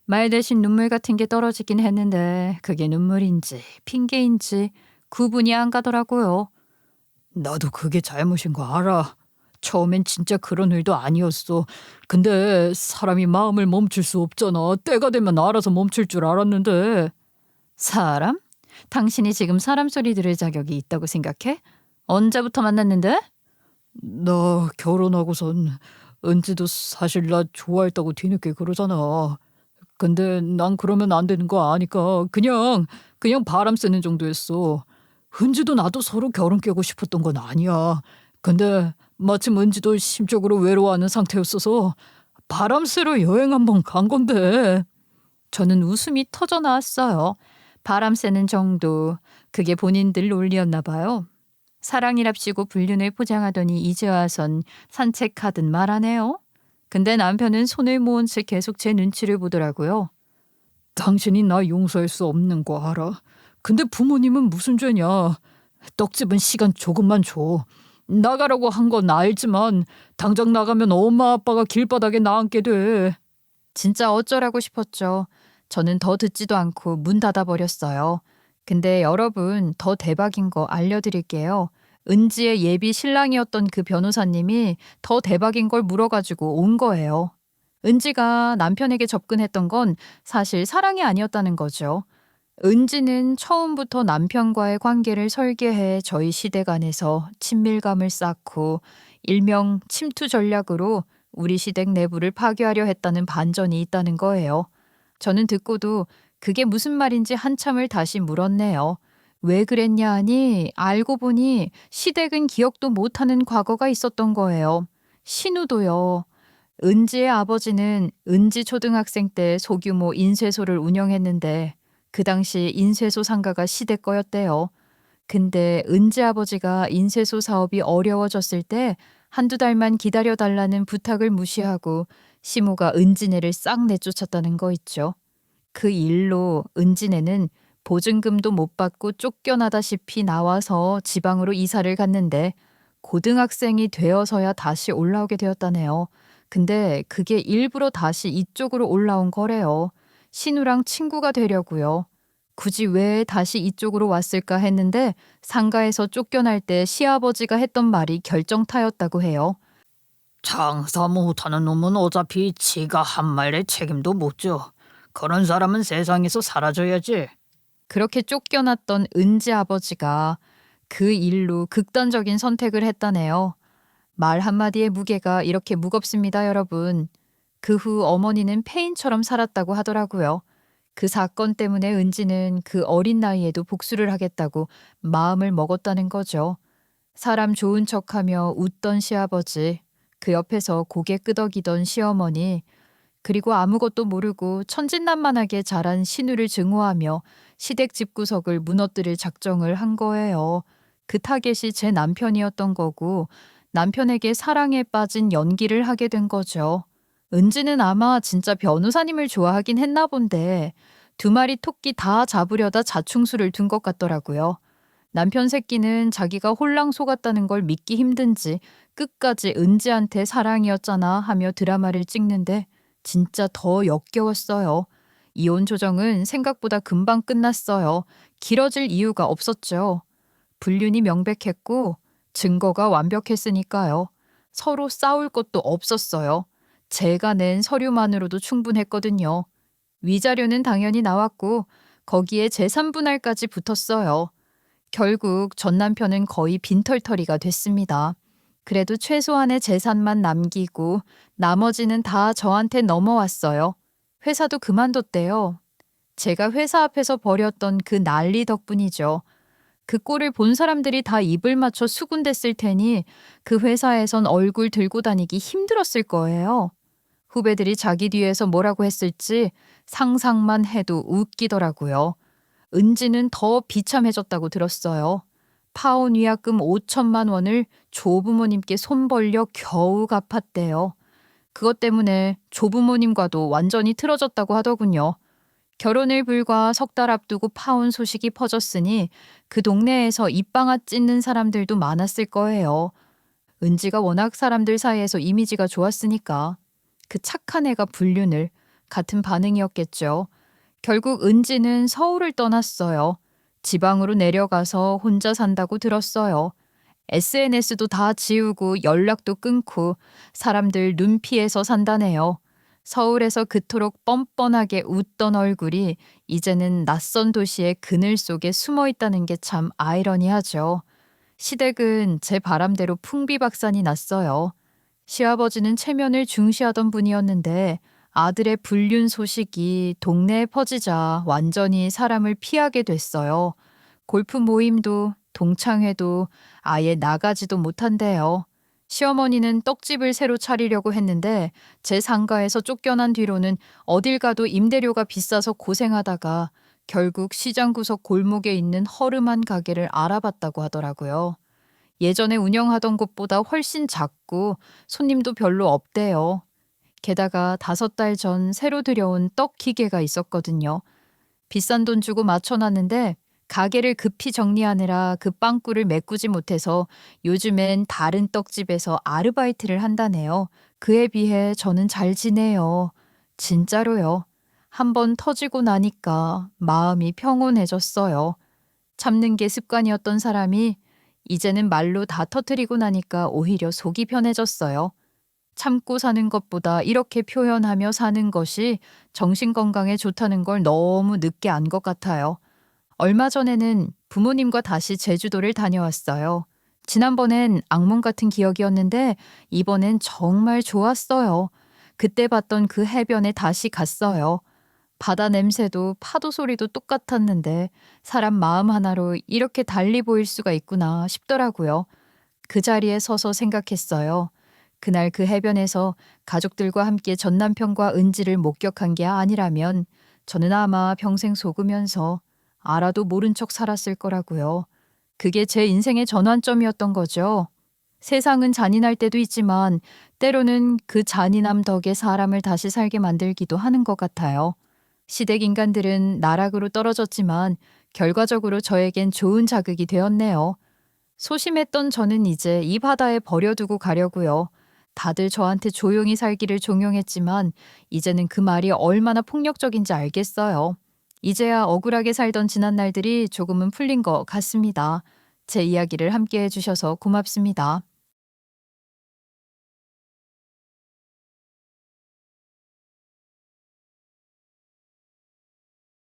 말 대신 눈물 같은 게 떨어지긴 했는데 그게 눈물인지 핑계인지 구분이 안 가더라고요. 나도 그게 잘못인 거 알아. 처음엔 진짜 그런 의도 아니었어. 근데 사람이 마음을 멈출 수 없잖아. 때가 되면 알아서 멈출 줄 알았는데. 사람? 당신이 지금 사람 소리 들을 자격이 있다고 생각해? 언제부터 만났는데? 나 결혼하고선 은지도 사실 나 좋아했다고 뒤늦게 그러잖아. 근데 난 그러면 안 되는 거 아니까 그냥 바람 쐬는 정도였어. 은지도 나도 서로 결혼 깨고 싶었던 건 아니야. 근데 마침 은지도 심적으로 외로워하는 상태였어서 바람 쐬러 여행 한번 간 건데. 저는 웃음이 터져 나왔어요. 바람 쐬는 정도, 그게 본인들 논리였나 봐요. 사랑이랍시고 불륜을 포장하더니 이제 와선 산책하듯 말하네요. 근데 남편은 손을 모은 채 계속 제 눈치를 보더라고요. 당신이 나 용서할 수 없는 거 알아. 근데 부모님은 무슨 죄냐. 떡집은 시간 조금만 줘. 나가라고 한 건 알지만 당장 나가면 엄마 아빠가 길바닥에 나앉게 돼. 진짜 어쩌라고 싶었죠. 저는 더 듣지도 않고 문 닫아버렸어요. 근데 여러분, 더 대박인 거 알려드릴게요. 은지의 예비 신랑이었던 그 변호사님이 더 대박인 걸 물어가지고 온 거예요. 은지가 남편에게 접근했던 건 사실 사랑이 아니었다는 거죠. 은지는 처음부터 남편과의 관계를 설계해 저희 시댁 안에서 친밀감을 쌓고 일명 침투 전략으로 우리 시댁 내부를 파괴하려 했다는 반전이 있다는 거예요. 저는 듣고도 그게 무슨 말인지 한참을 다시 물었네요. 왜 그랬냐 하니 알고 보니 시댁은 기억도 못하는 과거가 있었던 거예요. 신우도요. 은지의 아버지는 은지 초등학생 때 소규모 인쇄소를 운영했는데 그 당시 인쇄소 상가가 시댁 거였대요. 근데 은지 아버지가 인쇄소 사업이 어려워졌을 때 한두 달만 기다려달라는 부탁을 무시하고 시모가 은지네를 싹 내쫓았다는 거 있죠. 그 일로 은지네는 보증금도 못 받고 쫓겨나다시피 나와서 지방으로 이사를 갔는데 고등학생이 되어서야 다시 올라오게 되었다네요. 근데 그게 일부러 다시 이쪽으로 올라온 거래요. 신우랑 친구가 되려고요. 굳이 왜 다시 이쪽으로 왔을까 했는데 상가에서 쫓겨날 때 시아버지가 했던 말이 결정타였다고 해요. 장사 못하는 놈은 어차피 지가 한 말에 책임도 못 져. 그런 사람은 세상에서 사라져야지. 그렇게 쫓겨났던 은지 아버지가 그 일로 극단적인 선택을 했다네요. 말 한마디의 무게가 이렇게 무겁습니다, 여러분. 그 후 어머니는 폐인처럼 살았다고 하더라고요. 그 사건 때문에 은지는 그 어린 나이에도 복수를 하겠다고 마음을 먹었다는 거죠. 사람 좋은 척하며 웃던 시아버지, 그 옆에서 고개 끄덕이던 시어머니, 그리고 아무것도 모르고 천진난만하게 자란 신우를 증오하며 시댁 집구석을 무너뜨릴 작정을 한 거예요. 그 타겟이 제 남편이었던 거고 남편에게 사랑에 빠진 연기를 하게 된 거죠. 은지는 아마 진짜 변호사님을 좋아하긴 했나 본데 2마리 토끼 다 잡으려다 자충수를 둔 것 같더라고요. 남편 새끼는 자기가 홀랑 속았다는 걸 믿기 힘든지 끝까지 은지한테 사랑이었잖아 하며 드라마를 찍는데 진짜 더 역겨웠어요. 이혼 조정은 생각보다 금방 끝났어요. 길어질 이유가 없었죠. 불륜이 명백했고 증거가 완벽했으니까요. 서로 싸울 것도 없었어요. 제가 낸 서류만으로도 충분했거든요. 위자료는 당연히 나왔고 거기에 재산분할까지 붙었어요. 결국 전 남편은 거의 빈털터리가 됐습니다. 그래도 최소한의 재산만 남기고 나머지는 다 저한테 넘어왔어요. 회사도 그만뒀대요. 제가 회사 앞에서 벌였던 그 난리 덕분이죠. 그 꼴을 본 사람들이 다 입을 맞춰 수군댔을 테니 그 회사에선 얼굴 들고 다니기 힘들었을 거예요. 후배들이 자기 뒤에서 뭐라고 했을지 상상만 해도 웃기더라고요. 은지는 더 비참해졌다고 들었어요. 파혼 위약금 5천만 원을 조부모님께 손 벌려 겨우 갚았대요. 그것 때문에 조부모님과도 완전히 틀어졌다고 하더군요. 결혼을 불과 3달 앞두고 파혼 소식이 퍼졌으니 그 동네에서 입방아 찢는 사람들도 많았을 거예요. 은지가 워낙 사람들 사이에서 이미지가 좋았으니까 그 착한 애가 불륜을 같은 반응이었겠죠. 결국 은지는 서울을 떠났어요. 지방으로 내려가서 혼자 산다고 들었어요. SNS도 다 지우고 연락도 끊고 사람들 눈 피해서 산다네요. 서울에서 그토록 뻔뻔하게 웃던 얼굴이 이제는 낯선 도시의 그늘 속에 숨어 있다는 게 참 아이러니하죠. 시댁은 제 바람대로 풍비박산이 났어요. 시아버지는 체면을 중시하던 분이었는데 아들의 불륜 소식이 동네에 퍼지자 완전히 사람을 피하게 됐어요. 골프 모임도 동창회도 아예 나가지도 못한대요. 시어머니는 떡집을 새로 차리려고 했는데 제 상가에서 쫓겨난 뒤로는 어딜 가도 임대료가 비싸서 고생하다가 결국 시장 구석 골목에 있는 허름한 가게를 알아봤다고 하더라고요. 예전에 운영하던 곳보다 훨씬 작고 손님도 별로 없대요. 게다가 5달 전 새로 들여온 떡 기계가 있었거든요. 비싼 돈 주고 맞춰놨는데 가게를 급히 정리하느라 그 빵꾸를 메꾸지 못해서 요즘엔 다른 떡집에서 아르바이트를 한다네요. 그에 비해 저는 잘 지내요. 진짜로요. 한번 터지고 나니까 마음이 평온해졌어요. 참는 게 습관이었던 사람이 이제는 말로 다 터뜨리고 나니까 오히려 속이 편해졌어요. 참고 사는 것보다 이렇게 표현하며 사는 것이 정신건강에 좋다는 걸 너무 늦게 안 것 같아요. 얼마 전에는 부모님과 다시 제주도를 다녀왔어요. 지난번엔 악몽 같은 기억이었는데 이번엔 정말 좋았어요. 그때 봤던 그 해변에 다시 갔어요. 바다 냄새도 파도 소리도 똑같았는데 사람 마음 하나로 이렇게 달리 보일 수가 있구나 싶더라고요. 그 자리에 서서 생각했어요. 그날 그 해변에서 가족들과 함께 전 남편과 은지를 목격한 게 아니라면 저는 아마 평생 속으면서 알아도 모른 척 살았을 거라고요. 그게 제 인생의 전환점이었던 거죠. 세상은 잔인할 때도 있지만 때로는 그 잔인함 덕에 사람을 다시 살게 만들기도 하는 것 같아요. 시댁 인간들은 나락으로 떨어졌지만 결과적으로 저에겐 좋은 자극이 되었네요. 소심했던 저는 이제 이 바다에 버려두고 가려고요. 다들 저한테 조용히 살기를 종용했지만 이제는 그 말이 얼마나 폭력적인지 알겠어요. 이제야 억울하게 살던 지난 날들이 조금은 풀린 것 같습니다. 제 이야기를 함께 해주셔서 고맙습니다.